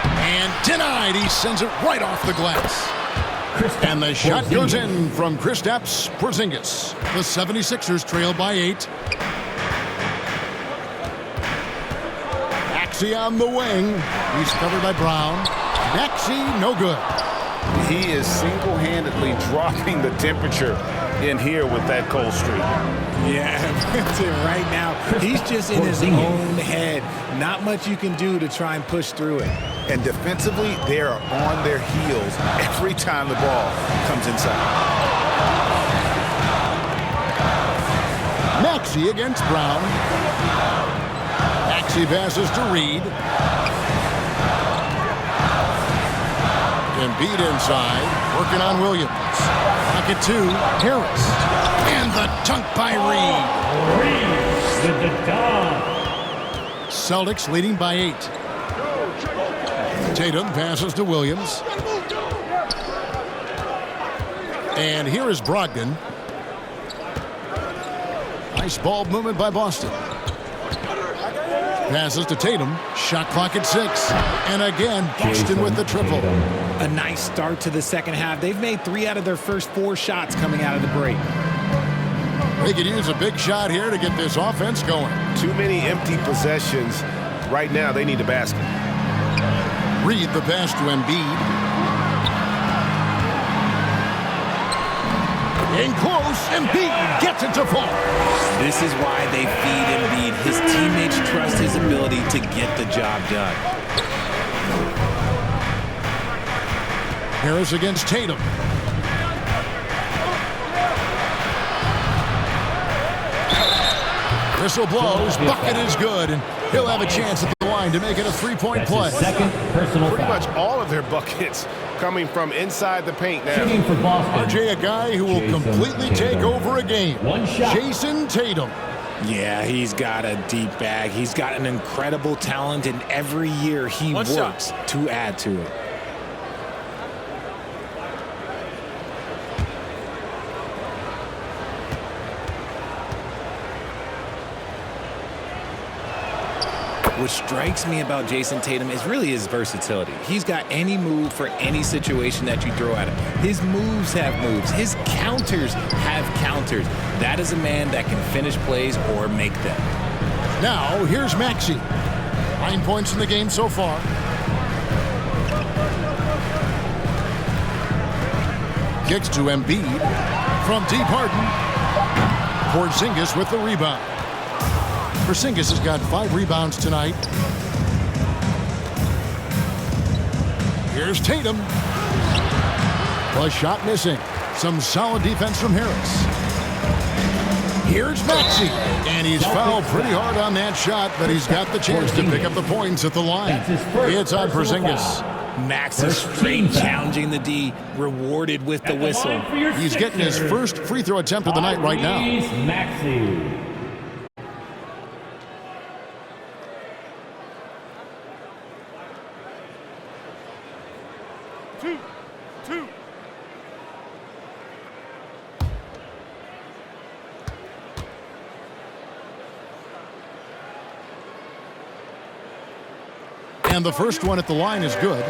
D: And denied. He sends it right off the glass. And the shot goes in from Kristaps Porzingis. The 76ers trail by 8. Maxey on the wing. He's covered by Brown. Maxey, no good.
E: He is single-handedly dropping the temperature in here with that cold streak.
G: Yeah, right now, he's just in his own head. Not much you can do to try and push through it.
I: And defensively, they are on their heels every time the ball comes inside.
D: Maxey against Brown. Maxey passes to Reed. Embiid inside, working on Williams. Pocket 2, Harris. And the dunk by Reed.
J: Reed with the dunk.
D: Celtics leading by 8. Tatum passes to Williams. And here is Brogdon. Nice ball movement by Boston. Passes to Tatum. Shot clock at 6. And again, Boston with the triple.
G: A nice start to the second half. They've made 3 out of their first 4 shots coming out of the break.
D: They could use a big shot here to get this offense going.
I: Too many empty possessions. Right now, they need a basket.
D: Reed the pass to Embiid. In close, Embiid gets it to fall.
G: This is why they feed Embiid. His teammates trust his ability to get the job done.
D: Harris against Tatum. Whistle blows, bucket is good, and he'll have a chance at the line to make it a 3-point play.
J: Second personal
I: Pretty
J: foul.
I: much all of their buckets coming from inside the paint now.
J: Shooting for Boston.
D: RJ, a guy who will completely take over a game.
J: One shot.
D: Jason Tatum.
G: Yeah, he's got a deep bag. He's got an incredible talent, and every year he works to add to it. What strikes me about Jason Tatum is really his versatility. He's got any move for any situation that you throw at him. His moves have moves. His counters have counters. That is a man that can finish plays or make them.
D: Now, here's Maxey. 9 points in the game so far. Kicks to Embiid. From deep, Harden. Porzingis with the rebound. Porzingis has got 5 rebounds tonight. Here's Tatum. A shot missing. Some solid defense from Harris. Here's Maxey. And he's fouled pretty hard on that shot, but he's got the chance to pick up the points at the line. It's on Porzingis.
G: Max is straight challenging the D, rewarded with the whistle.
D: He's getting his first free throw attempt of the night right now.
J: Maxey.
D: And the first one at the line is good.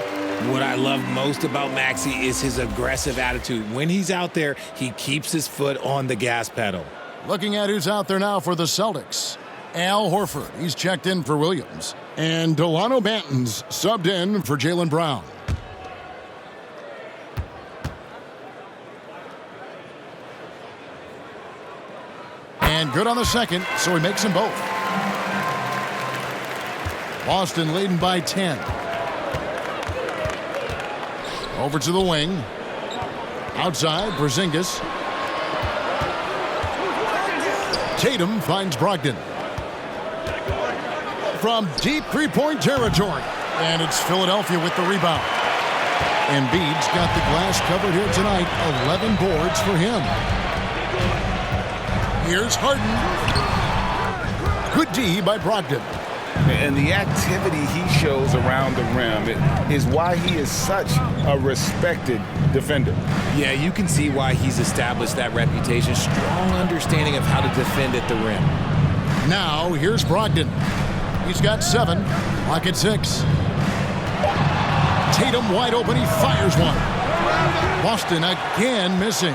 G: What I love most about Maxey is his aggressive attitude. When he's out there, he keeps his foot on the gas pedal.
D: Looking at who's out there now for the Celtics. Al Horford, he's checked in for Williams. And Delano Banton's subbed in for Jaylen Brown. And good on the second, so he makes them both. Boston leading by 10. Over to the wing. Outside, Porzingis. Tatum finds Brogdon. From deep 3-point territory. And it's Philadelphia with the rebound. Embiid's got the glass covered here tonight. 11 boards for him. Here's Harden. Good D by Brogdon.
E: And the activity he shows around the rim is why he is such a respected defender.
G: Yeah, you can see why he's established that reputation. Strong understanding of how to defend at the rim.
D: Now, here's Brogdon. He's got 7. Clock at 6. Tatum wide open. He fires one. Boston again missing.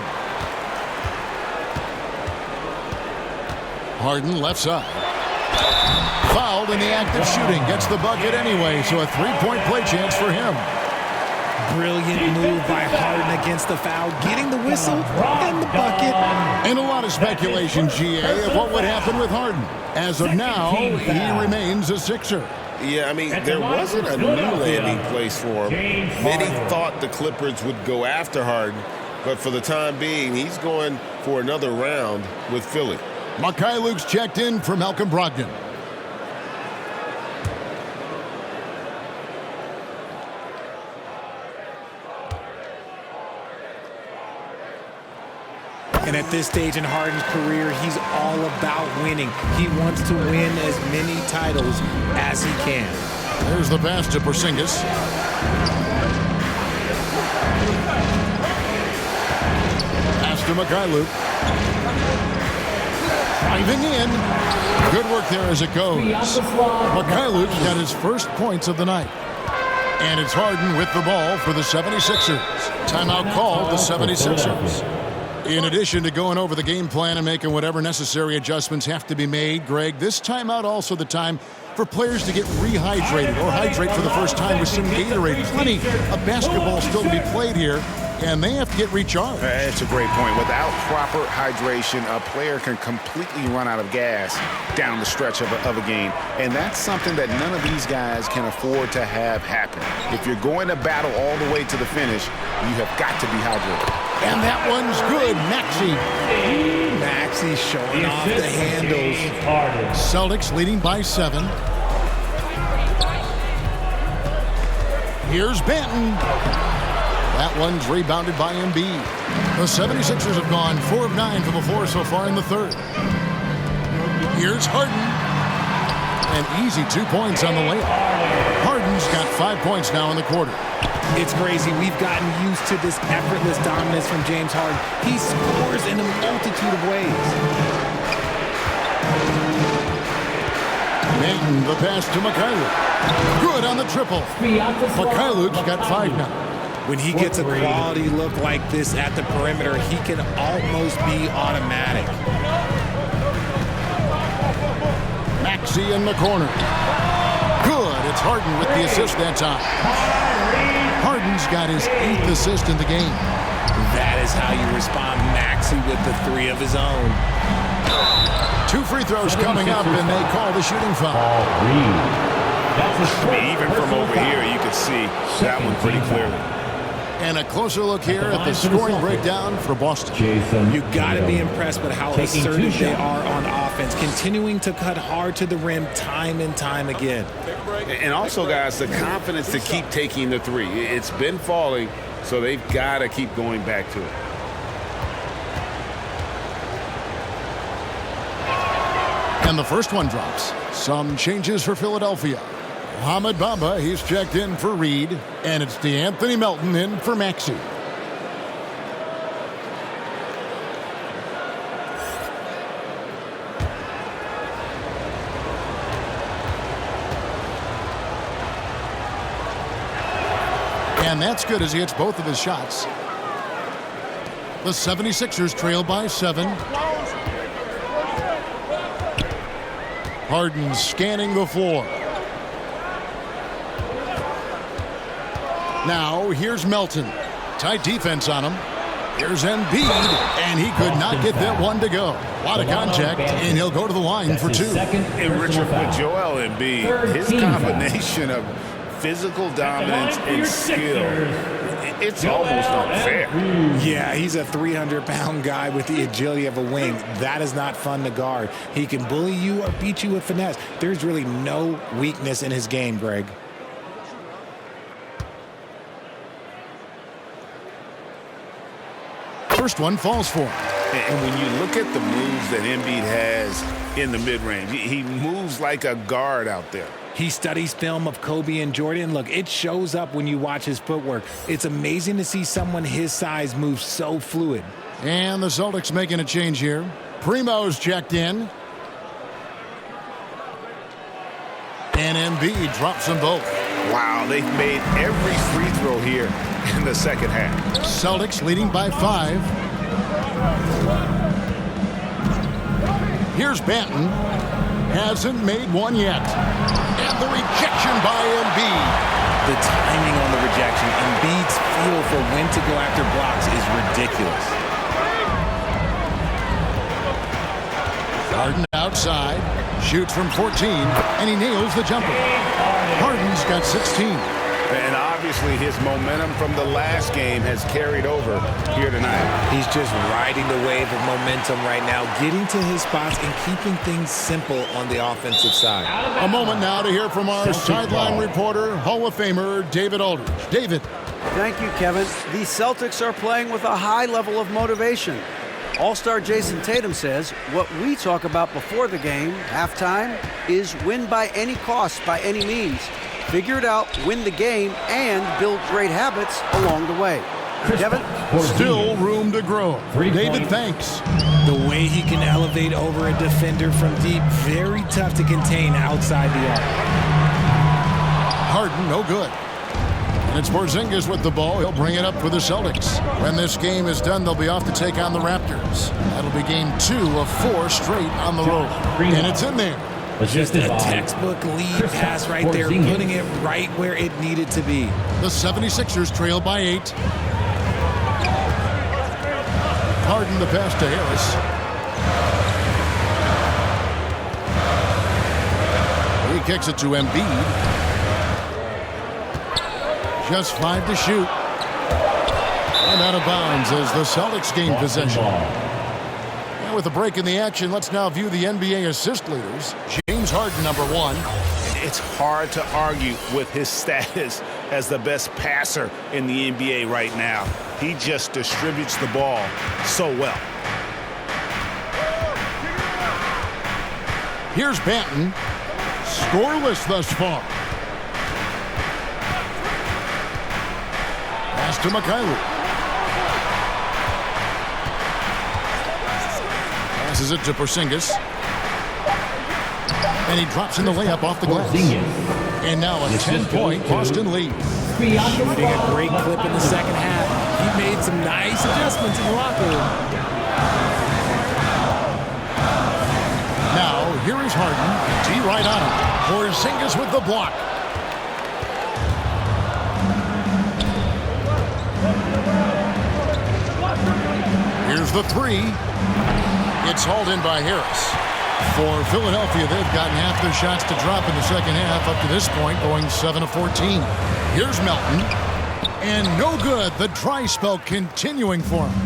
D: Harden left side. Fouled in the act of shooting. Gets the bucket anyway, so a 3-point play chance for him.
G: Brilliant move by Harden against the foul, getting the whistle and the bucket.
D: And a lot of speculation, GA, of what would happen with Harden. As of now, he remains a Sixer.
E: Yeah, I mean, there wasn't a new landing place for him. Many thought the Clippers would go after Harden, but for the time being, he's going for another round with Philly.
D: Luke's checked in for Malcolm Brogdon.
G: And at this stage in Harden's career, he's all about winning. He wants to win as many titles as he can.
D: There's the pass to Porzingis. Pass to Luke. Driving in. Good work there as it goes. Luke's got his first points of the night. And it's Harden with the ball for the 76ers. Timeout called the 76ers. In addition to going over the game plan and making whatever necessary adjustments have to be made, Greg, this timeout also the time for players to get rehydrated or hydrate for the first time with some Gatorade. Plenty of basketball still to be played here, and they have to get recharged.
I: That's a great point. Without proper hydration, a player can completely run out of gas down the stretch of a game. And that's something that none of these guys can afford to have happen. If you're going to battle all the way to the finish, you have got to be hydrated.
D: And that one's good.
G: Maxey showing off the handles.
D: Celtics leading by 7. Here's Banton. That one's rebounded by Embiid. The 76ers have gone 4 of 9 from the floor so far in the third. Here's Harden. An easy 2 points on the layup. Harden's got 5 points now in the quarter.
G: It's crazy. We've gotten used to this effortless dominance from James Harden. He scores in a multitude of ways.
D: Maiden, the pass to Mikhailuk. Good on the triple. Mikhailuk's got 5 now.
G: When he gets a quality look like this at the perimeter, he can almost be automatic.
D: Maxey in the corner. Good. It's Harden with the assist that time. Harden's got his 8th assist in the game.
G: That is how you respond. Maxey with the 3 of his own.
D: 2 free throws coming up, and they call the shooting foul.
I: Even from over here, you could see that one pretty clearly.
D: And a closer look here at the scoring breakdown for Boston.
G: You got to be impressed with how assertive they are on offense, continuing to cut hard to the rim time and time again.
E: And also, guys, the confidence to keep taking the 3. It's been falling, so they've got to keep going back to it.
D: And the first one drops. Some changes for Philadelphia. Mohamed Bamba, he's checked in for Reed, and it's DeAnthony Melton in for Maxey. And that's good as he hits both of his shots. The 76ers trail by 7. Harden scanning the floor. Now, here's Melton. Tight defense on him. Here's Embiid, and he could not get that one to go. A lot of contact, and he'll go to the line for 2.
I: And Richard, with Joel Embiid, his combination of physical dominance and skill, it's almost unfair.
G: Yeah, he's a 300-pound guy with the agility of a wing. That is not fun to guard. He can bully you or beat you with finesse. There's really no weakness in his game, Greg.
D: first one falls for him.
E: And when you look at the moves that Embiid has in the mid-range, he moves like a guard out there.
G: He studies film of Kobe and Jordan. Look, it shows up when you watch his footwork. It's amazing to see someone his size move so fluid.
D: And the Celtics making a change here. Primo's checked in. And Embiid drops them both.
E: Wow, they've made every free throw here in the second half.
D: Celtics leading by 5. Here's Banton. Hasn't made one yet. And the rejection by Embiid.
G: The timing on the rejection, Embiid's feel for when to go after blocks is ridiculous.
D: Harden outside, shoots from 14, and he nails the jumper. Harden's got 16.
E: And obviously his momentum from the last game has carried over here tonight.
G: He's just riding the wave of momentum right now, getting to his spots and keeping things simple on the offensive side.
D: A moment now to hear from our sideline reporter, Hall of Famer David Aldridge. David.
K: Thank you, Kevin. The Celtics are playing with a high level of motivation. All-star Jason Tatum says what we talk about before the game, halftime, is win by any cost, by any means. Figure it out, win the game, and build great habits along the way. Kevin?
D: Still room to grow. David, thanks.
G: The way he can elevate over a defender from deep, very tough to contain outside the arc.
D: Harden, no good. And it's Porzingis with the ball. He'll bring it up for the Celtics. When this game is done, they'll be off to take on the Raptors. That'll be game 2 of 4 straight on the road. And it's in there.
G: Just a textbook lead pass right there, putting it right where it needed to be.
D: The 76ers trail by 8. Harden the pass to Harris. He kicks it to Embiid. Just 5 to shoot. And out of bounds as the Celtics gain possession. And with a break in the action, let's now view the NBA assist leaders. James Harden, number 1.
E: It's hard to argue with his status as the best passer in the NBA right now. He just distributes the ball so well.
D: Here's Banton. Scoreless thus far. Pass to Mikhailuk. Passes it to Porzingis. And he drops in the layup off the glass. And now a 10-point Boston lead.
G: Shooting a great clip in the second half. He made some nice adjustments in the locker room.
D: Now, here is Harden. T right on him. Porzingis with the block. Here's the 3. It's hauled in by Harris. For Philadelphia, they've gotten half their shots to drop in the second half up to this point, going 7 of 14. Here's Melton. And no good. The dry spell continuing for him.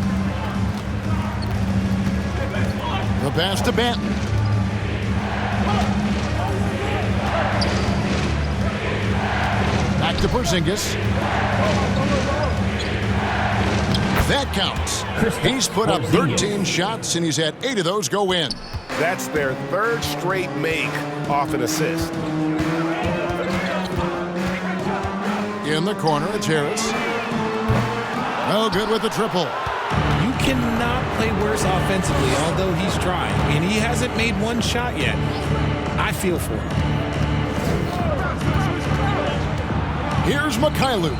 D: The pass to Banton. Back to Porzingis. That counts. He's put up 13 shots, and he's had 8 of those go in.
E: That's their 3rd straight make off an assist.
D: In the corner, it's Harris. No good with the triple.
G: You cannot play worse offensively, although he's trying. And he hasn't made one shot yet. I feel for him.
D: Here's Mikhailuk.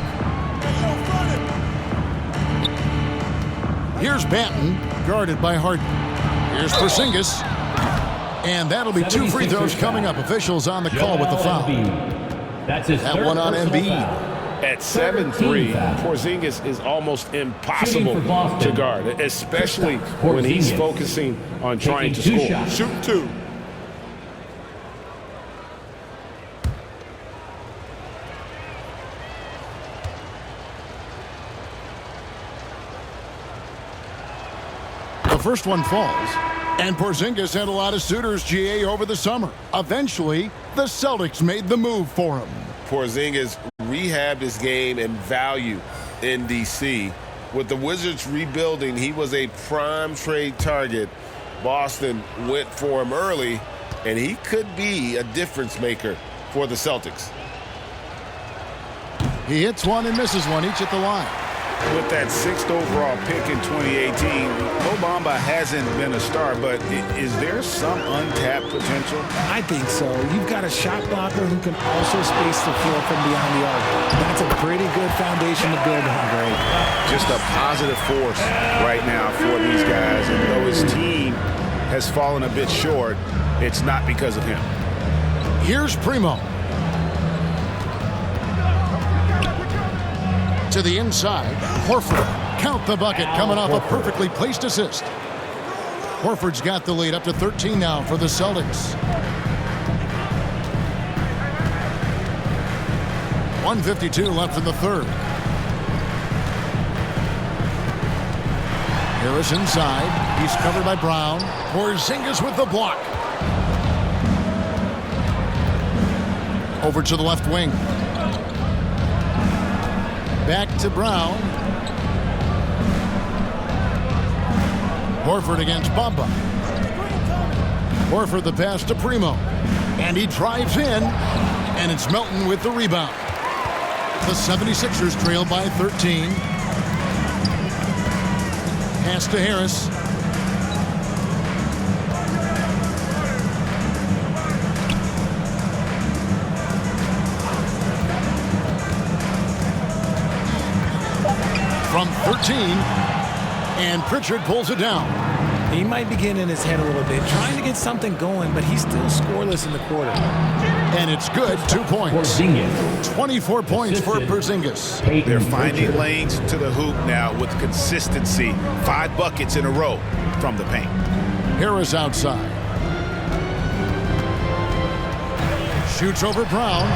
D: Here's Banton, guarded by Harden. Here's Porzingis. And that'll be 2 free throws coming up. Officials on the call with the foul. That one on Embiid.
E: At 7'3", Porzingis is almost impossible to guard, especially when he's focusing on trying to score.
D: Shoot 2. The first one falls. And Porzingis had a lot of suitors, GA, over the summer. Eventually, the Celtics made the move for him.
E: Porzingis rehabbed his game and value in D.C., With the Wizards rebuilding, he was a prime trade target. Boston went for him early, and he could be a difference maker for the Celtics.
D: He hits one and misses one, each at the line.
E: With that 6th overall pick in 2018, Mo Bamba hasn't been a star, but is there some untapped potential?
G: I think so. You've got a shot blocker who can also space the floor from beyond the arc. That's a pretty good foundation to build on, Greg.
I: Just a positive force right now for these guys, and though his team has fallen a bit short, it's not because of him.
D: Here's Primo. To the inside, Horford. Count the bucket, coming off a perfectly placed assist. Horford's got the lead up to 13 now for the Celtics. 1:52 left in the third. Harris inside. He's covered by Brown. Porzingis with the block. Over to the left wing. Back to Brown. Horford against Bamba. Horford the pass to Primo. And he drives in. And it's Melton with the rebound. The 76ers trail by 13. Pass to Harris. From 13, and Pritchard pulls it down.
G: He might be getting in his head a little bit, trying to get something going, but he's still scoreless in the quarter.
D: And it's good, 2 points. 24 points for Porzingis.
I: They're finding lanes to the hoop now with consistency. 5 buckets in a row from the paint.
D: Harris outside. Shoots over Brown.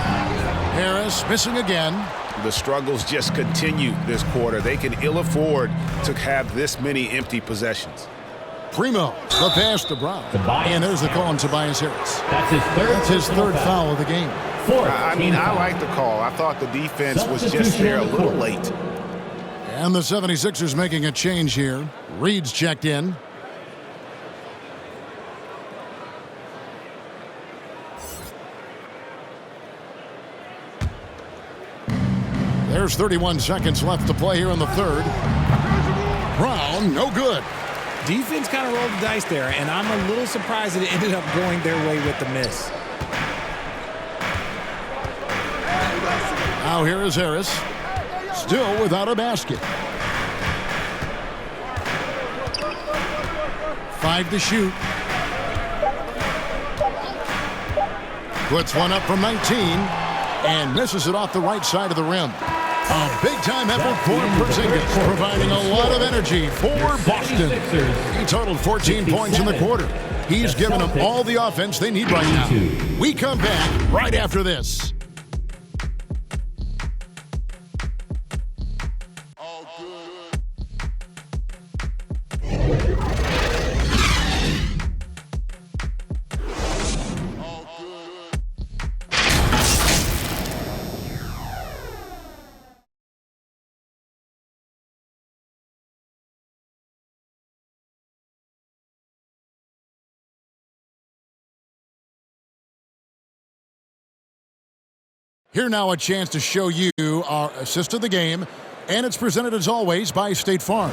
D: Harris missing again.
I: The struggles just continue this quarter. They can ill afford to have this many empty possessions.
D: Primo, the pass to Brown. And there's the call on Tobias Harris.
J: That's his third
D: foul of the game.
I: I like the call. I thought the defense was just there a little late.
D: And the 76ers making a change here. Reed's checked in. There's 31 seconds left to play here in the third. Brown, no good.
G: Defense kind of rolled the dice there, and I'm a little surprised that it ended up going their way with the miss.
D: Now here is Harris. Still without a basket. 5 to shoot. Puts one up from 19 and misses it off the right side of the rim. A big-time effort for Porzingis, providing a lot of energy for Boston. He totaled 14 points in the quarter. He's given them all the offense they need right now. We come back right after this. Here now a chance to show you our assist of the game, and it's presented as always by State Farm.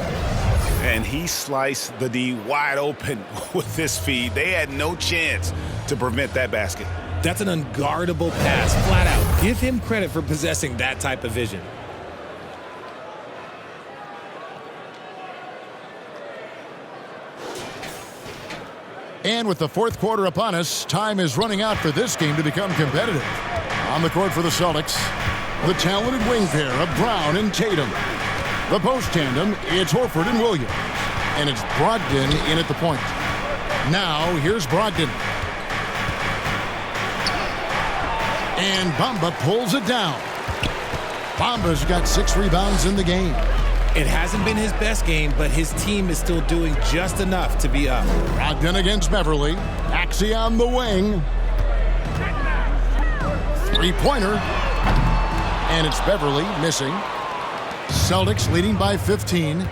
I: And he sliced the D wide open with this feed. They had no chance to prevent that basket.
G: That's an unguardable pass, flat out. Give him credit for possessing that type of vision.
D: And with the fourth quarter upon us, time is running out for this game to become competitive. On the court for the Celtics, the talented wing pair of Brown and Tatum. The post tandem, it's Horford and Williams. And it's Brogdon in at the point. Now, here's Brogdon. And Bamba pulls it down. Bamba's got 6 rebounds in the game.
G: It hasn't been his best game, but his team is still doing just enough to be up.
D: Brogdon against Beverly. Axie on the wing. Three-pointer. And it's Beverly missing. Celtics leading by 15.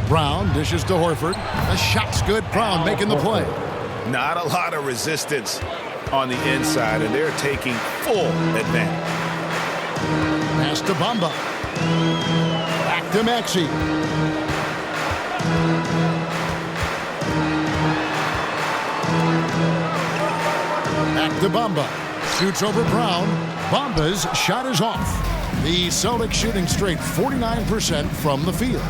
D: Brown dishes to Horford. The shot's good. Brown making the play.
I: Not a lot of resistance on the inside, and they're taking full advantage.
D: Pass to Bamba. Back to Maxey. Back to Bamba. Shoots over Brown. Bamba's shot is off. The Celtics shooting straight 49% from the field.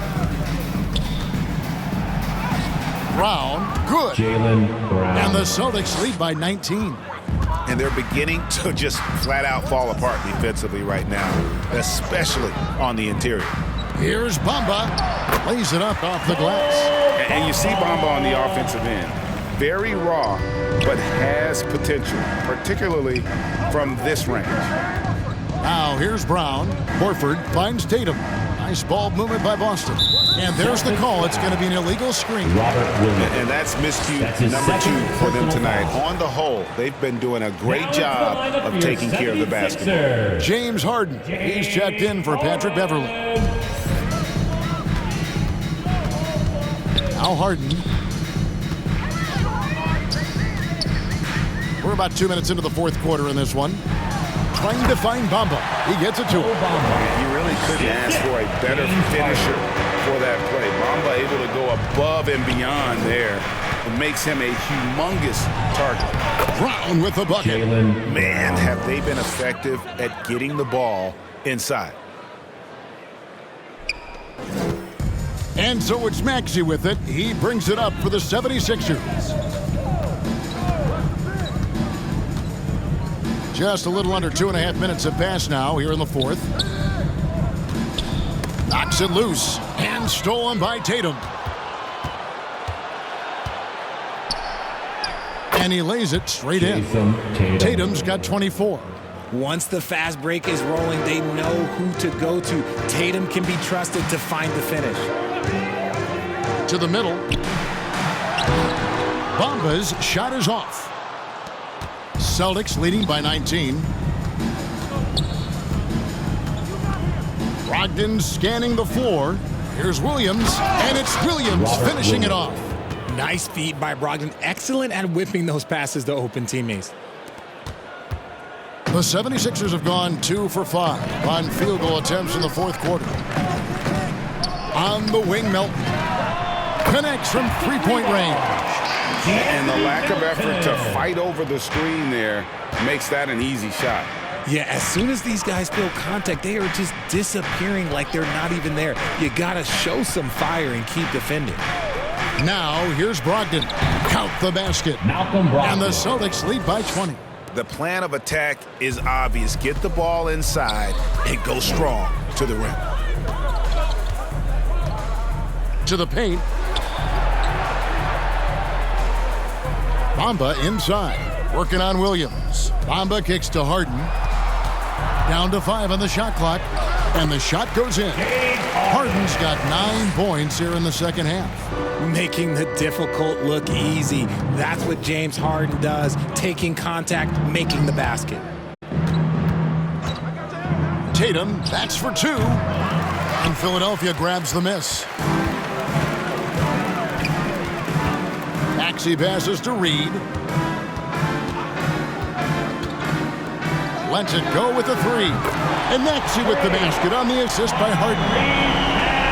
D: Brown, good.
J: Jaylen Brown.
D: And the Celtics lead by 19.
I: And they're beginning to just flat out fall apart defensively right now, especially on the interior.
D: Here's Bamba. Lays it up off the glass.
I: And you see Bamba on the offensive end. Very raw, but has potential, particularly from this range.
D: Now here's Brown. Horford finds Tatum. Nice ball movement by Boston. And there's the call. It's going to be an illegal screen.
I: And that's miscue number 2 for them tonight. On the whole, they've been doing a great job of taking care of the basketball.
D: James Harden. He's checked in for Patrick Beverley. Now Harden. We're about 2 minutes into the fourth quarter in this one. Trying to find Bamba. He gets it to him.
I: You really couldn't ask for a better finisher for that play. Bamba able to go above and beyond there. It makes him a humongous target.
D: Brown with the bucket.
I: Man, have they been effective at getting the ball inside.
D: And so it's Maxey with it. He brings it up for the 76ers. Just a little under 2.5 minutes have passed now here in the fourth. Knocks it loose and stolen by Tatum. And he lays it straight in. Tatum's got 24.
G: Once the fast break is rolling, they know who to go to. Tatum can be trusted to find the finish.
D: To the middle. Bamba's shot is off. Celtics leading by 19. Brogdon scanning the floor. Here's Williams, and it's Williams finishing it off.
G: Nice feed by Brogdon. Excellent at whipping those passes to open teammates.
D: The 76ers have gone 2 for 5 on field goal attempts in the fourth quarter. On the wing, Melton connects from three-point range.
I: And the lack of effort to fight over the screen there makes that an easy shot.
G: Yeah, as soon as these guys feel contact, they are just disappearing like they're not even there. You got to show some fire and keep defending.
D: Now, here's Brogdon. Count the basket.
J: Malcolm Brogdon.
D: And the Celtics lead by 20.
I: The plan of attack is obvious. Get the ball inside and go strong to the rim.
D: To the paint. Bamba inside, working on Williams. Bamba kicks to Harden. Down to 5 on the shot clock, and the shot goes in. Harden's got 9 points here in the second half.
G: Making the difficult look easy. That's what James Harden does. Taking contact, making the basket.
D: Tatum, that's for 2. And Philadelphia grabs the miss. Maxey passes to Reed. Lets it go with the 3. And Maxey with the basket on the assist by Harden.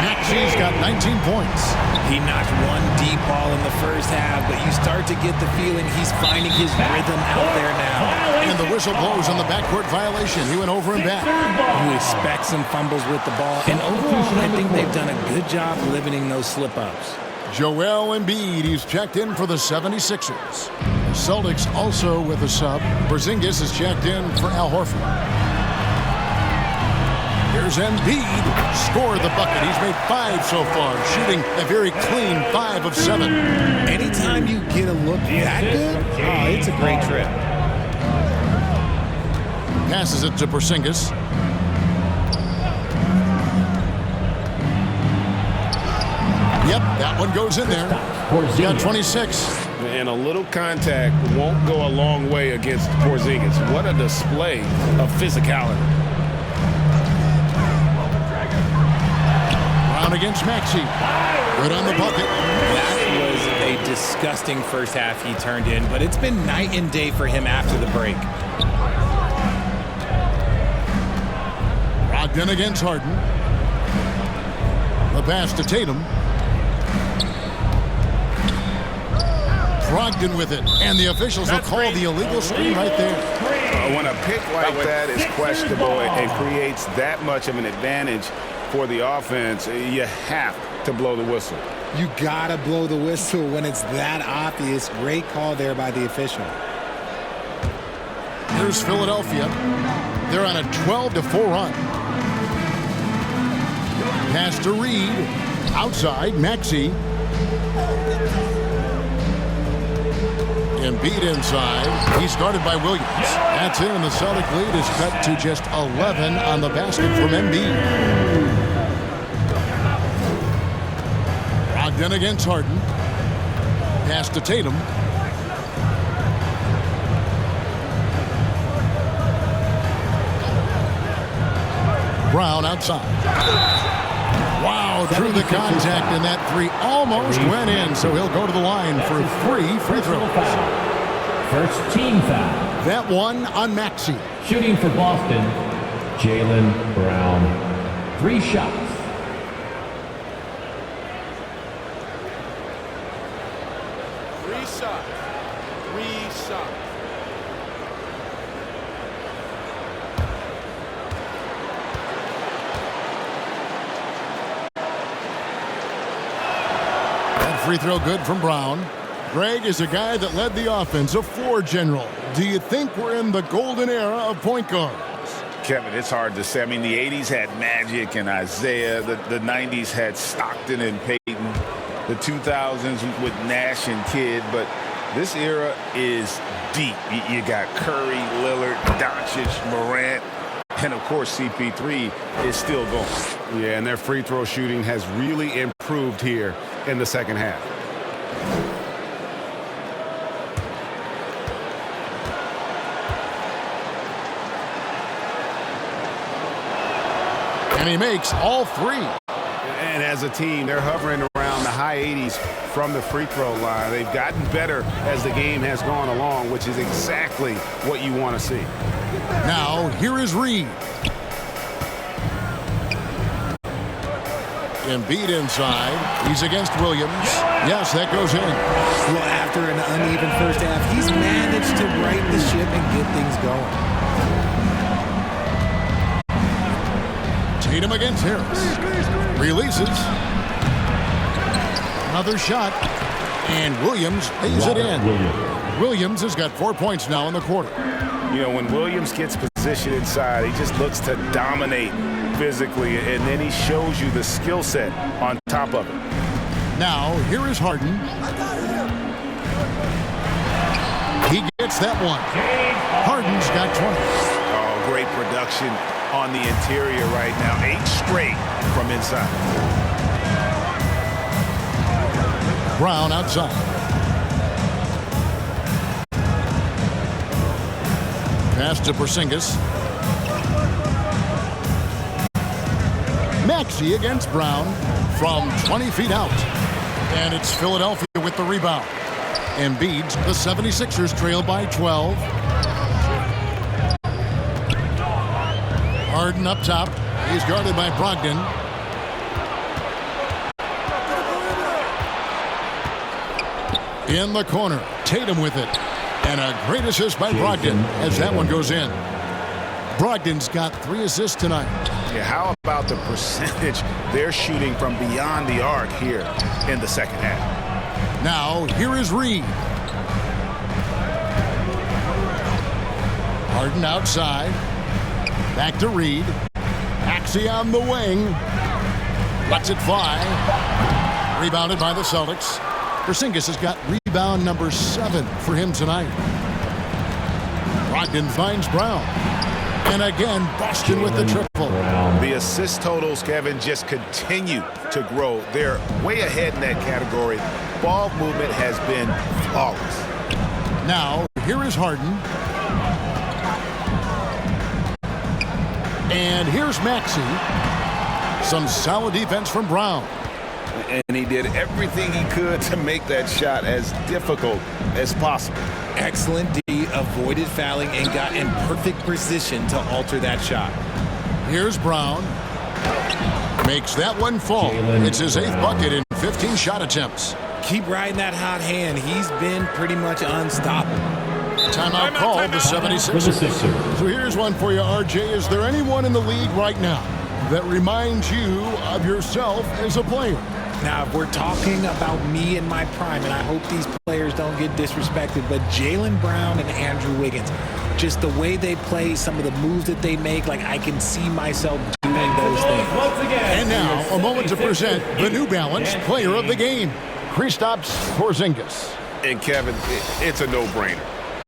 D: Maxey's got 19 points.
G: He knocked one deep ball in the first half, but you start to get the feeling he's finding his rhythm out there now.
D: And the whistle blows on the backcourt violation. He went over and back.
G: You expect some fumbles with the ball. And overall, I think they've done a good job limiting those slip-ups.
D: Joel Embiid, he's checked in for the 76ers. The Celtics also with a sub. Porzingis is checked in for Al Horford. Here's Embiid. Scored the bucket. He's made 5 so far, shooting a very clean 5 of 7.
G: Anytime you get a look that good, it's a great trip.
D: Passes it to Porzingis. Yep, that one goes in there. He's got 26.
E: And a little contact won't go a long way against Porzingis. What a display of physicality.
D: against Maxey. Good on the bucket.
G: That was a disgusting first half he turned in, but it's been night and day for him after the break.
D: Brogdon against Harden. The pass to Tatum. Brogdon with it, and the officials will call the illegal screen right there.
I: When a pick like that is questionable and creates that much of an advantage for the offense, you have to blow the whistle.
G: You gotta blow the whistle when it's that obvious. Great call there by the official.
D: Here's Philadelphia. They're on a 12-4 run. Pass to Reed. Outside, Maxey. Embiid inside. He's guarded by Williams. That's it, and the Celtic lead is cut to just 11 on the basket from Embiid. Brogdon against Harden. Pass to Tatum. Brown outside. Wow, through the contact, and that three almost went in, so he'll go to the line for 3 free throws.
J: First team foul.
D: That one on Maxey.
J: Shooting for Boston, Jaylen Brown. 3 shots.
D: Free throw good from Brown. Greg is a guy that led the offense, a floor general. Do you think we're in the golden era of point guards?
I: Kevin, it's hard to say. I mean, the 80s had Magic and Isaiah. The 90s had Stockton and Payton. The 2000s with Nash and Kidd. But this era is deep. You got Curry, Lillard, Doncic, Morant. And, of course, CP3 is still going.
B: Yeah, and their free throw shooting has really improved here in the second half.
D: And he makes all 3.
B: And as a team, they're hovering around the high 80s from the free throw line. They've gotten better as the game has gone along, which is exactly what you want to see.
D: Now, here is Reed. Embiid inside. He's against Williams. Yes, that goes in.
G: Well, after an uneven first half, he's managed to right the ship and get things going.
D: Tatum against Harris. Releases. Another shot. And Williams lays it in. Williams has got 4 points now in the quarter.
I: You know, when Williams gets position inside, he just looks to dominate physically, and then he shows you the skill set on top of it.
D: Now, here is Harden. He gets that one. Harden's got 20.
I: Oh, great production on the interior right now. 8 straight from inside.
D: Brown outside. Pass to Porzingis. Maxey against Brown from 20 feet out. And it's Philadelphia with the rebound. Embiid, the 76ers trail by 12. Harden up top. He's guarded by Brogdon. In the corner, Tatum with it. And a great assist by Brogdon as that one goes in. Brogdon's got 3 assists tonight.
I: Yeah, how about the percentage they're shooting from beyond the arc here in the second half?
D: Now, here is Reed. Harden outside. Back to Reed. Maxey on the wing. Lets it fly. Rebounded by the Celtics. Porzingis has got rebound number 7 for him tonight. Brogdon finds Brown. And again, Boston with the triple.
I: The assist totals, Kevin, just continue to grow. They're way ahead in that category. Ball movement has been flawless.
D: Now, here is Harden. And here's Maxey. Some solid defense from Brown.
E: And he did everything he could to make that shot as difficult as possible.
G: Excellent D, avoided fouling and got in perfect position to alter that shot.
D: Here's Brown. Makes that one fall. It's his 8th bucket in 15 shot attempts.
G: Keep riding that hot hand. He's been pretty much unstoppable.
D: Timeout called the 76ers. So here's one for you, RJ. Is there anyone in the league right now that reminds you of yourself as a player?
G: Now, if we're talking about me in my prime, and I hope these players don't get disrespected, but Jaylen Brown and Andrew Wiggins, just the way they play, some of the moves that they make, like I can see myself doing those things.
D: And now, a moment to present the New Balance Player of the Game, Kristaps Porzingis.
E: And Kevin, it's a no-brainer.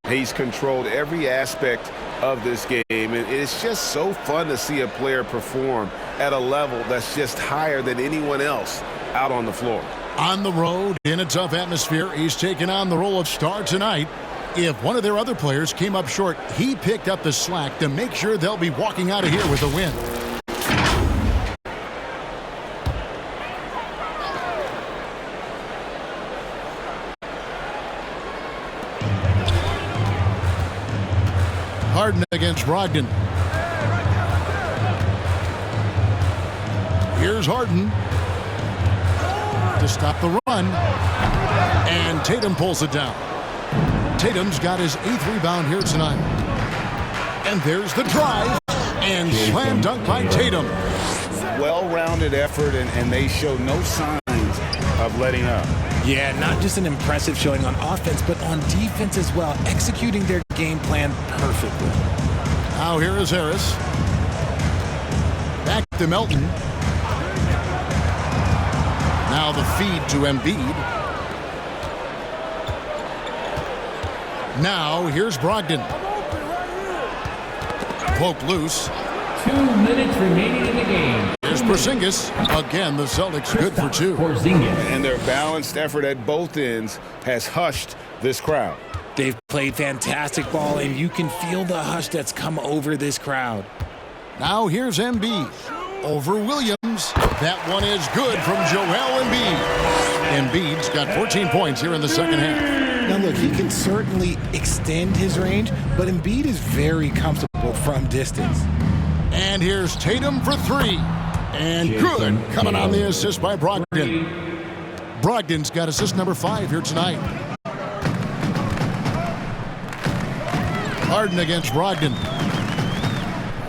E: He's controlled every aspect of this game, and it's just so fun to see a player perform at a level that's just higher than anyone else out on the floor.
D: On the road, in a tough atmosphere, he's taking on the role of star tonight. If one of their other players came up short, he picked up the slack to make sure they'll be walking out of here with a win. Harden against Brogdon. Here's Harden to stop the run. And Tatum pulls it down. Tatum's got his 8th rebound here tonight. And there's the drive. And slam dunk by Tatum.
E: Well-rounded effort, and they show no signs of letting up.
G: Yeah, not just an impressive showing on offense, but on defense as well, executing their game plan perfectly.
D: Now here is Harris. Back to Melton. Now the feed to Embiid. Now here's Brogdon. Poke loose.
J: 2 minutes remaining in the game.
D: Here's Porzingis. Again, the Celtics good for 2.
E: And their balanced effort at both ends has hushed this crowd.
G: They've played fantastic ball, and you can feel the hush that's come over this crowd.
D: Now here's Embiid. Over Williams. That one is good from Joel Embiid. Embiid's got 14 points here in the second half.
G: Now look, he can certainly extend his range, but Embiid is very comfortable from distance.
D: And here's Tatum for 3. And good. Coming on the assist by Brogdon. Brogdon's got assist number 5 here tonight. Harden against Brogdon.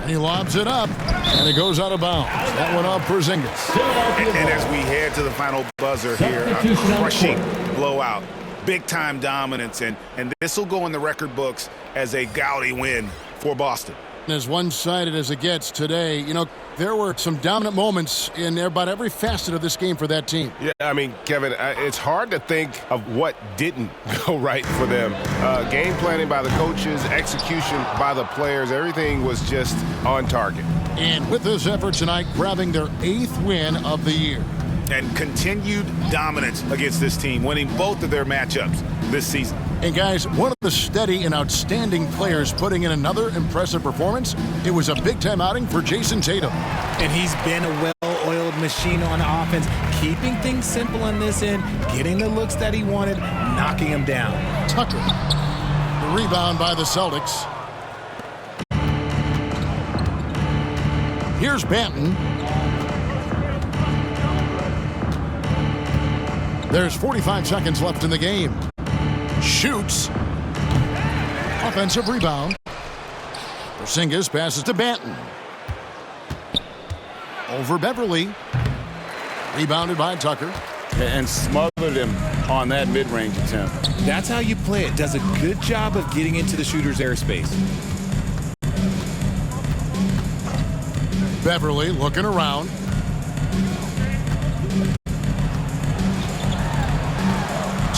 D: And he lobs it up. And it goes out of bounds. That one off Porzingis.
E: And as we head to the final buzzer here, a crushing blowout. Big-time dominance. And this will go in the record books as a gaudy win for Boston.
D: As one-sided as it gets today, you know, there were some dominant moments in about every facet of this game for that team.
P: Yeah, I mean, Kevin, it's hard to think of what didn't go right for them. Game planning by the coaches, execution by the players, everything was just on target.
D: And with this effort tonight, grabbing their 8th win of the year.
E: And continued dominance against this team, winning both of their matchups this season.
D: And guys, one of the steady and outstanding players putting in another impressive performance, it was a big-time outing for Jason Tatum.
G: And he's been a well-oiled machine on offense, keeping things simple on this end, getting the looks that he wanted, knocking him down.
D: Tucker, the rebound by the Celtics. Here's Banton. There's 45 seconds left in the game. Shoots. Offensive rebound. Porzingis passes to Banton. Over Beverly. Rebounded by Tucker.
E: And smothered him on that mid-range attempt.
G: That's how you play it. Does a good job of getting into the shooter's airspace.
D: Beverly looking around.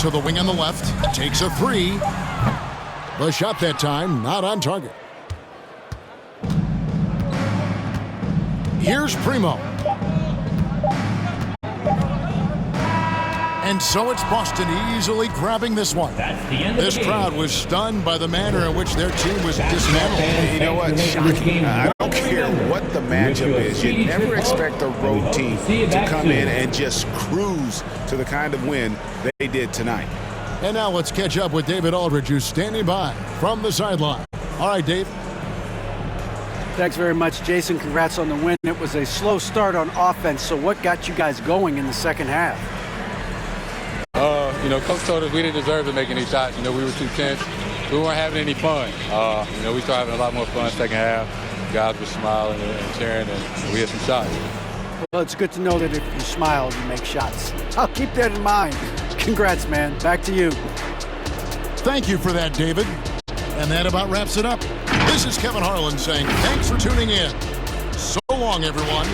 D: To the wing on the left. Takes a 3. The shot that time not on target. Here's Primo. And so it's Boston easily grabbing this one. This crowd was stunned by the manner in which their team was dismantled.
I: You know what? Shocking. I don't care what the matchup is. You never expect a road team to come in and just cruise to the kind of win they did tonight.
D: And now let's catch up with David Aldridge, who's standing by from the sideline. All right, Dave.
K: Thanks very much, Jason. Congrats on the win. It was a slow start on offense, so what got you guys going in the second half?
F: Coach told us we didn't deserve to make any shots. We were too tense. We weren't having any fun. We started having a lot more fun second half. Guys were smiling and cheering, and we had some shots.
K: Well, it's good to know that if you smile, you make shots. I'll keep that in mind. Congrats, man. Back to you.
D: Thank you for that, David. And that about wraps it up. This is Kevin Harlan saying thanks for tuning in. So long, everyone.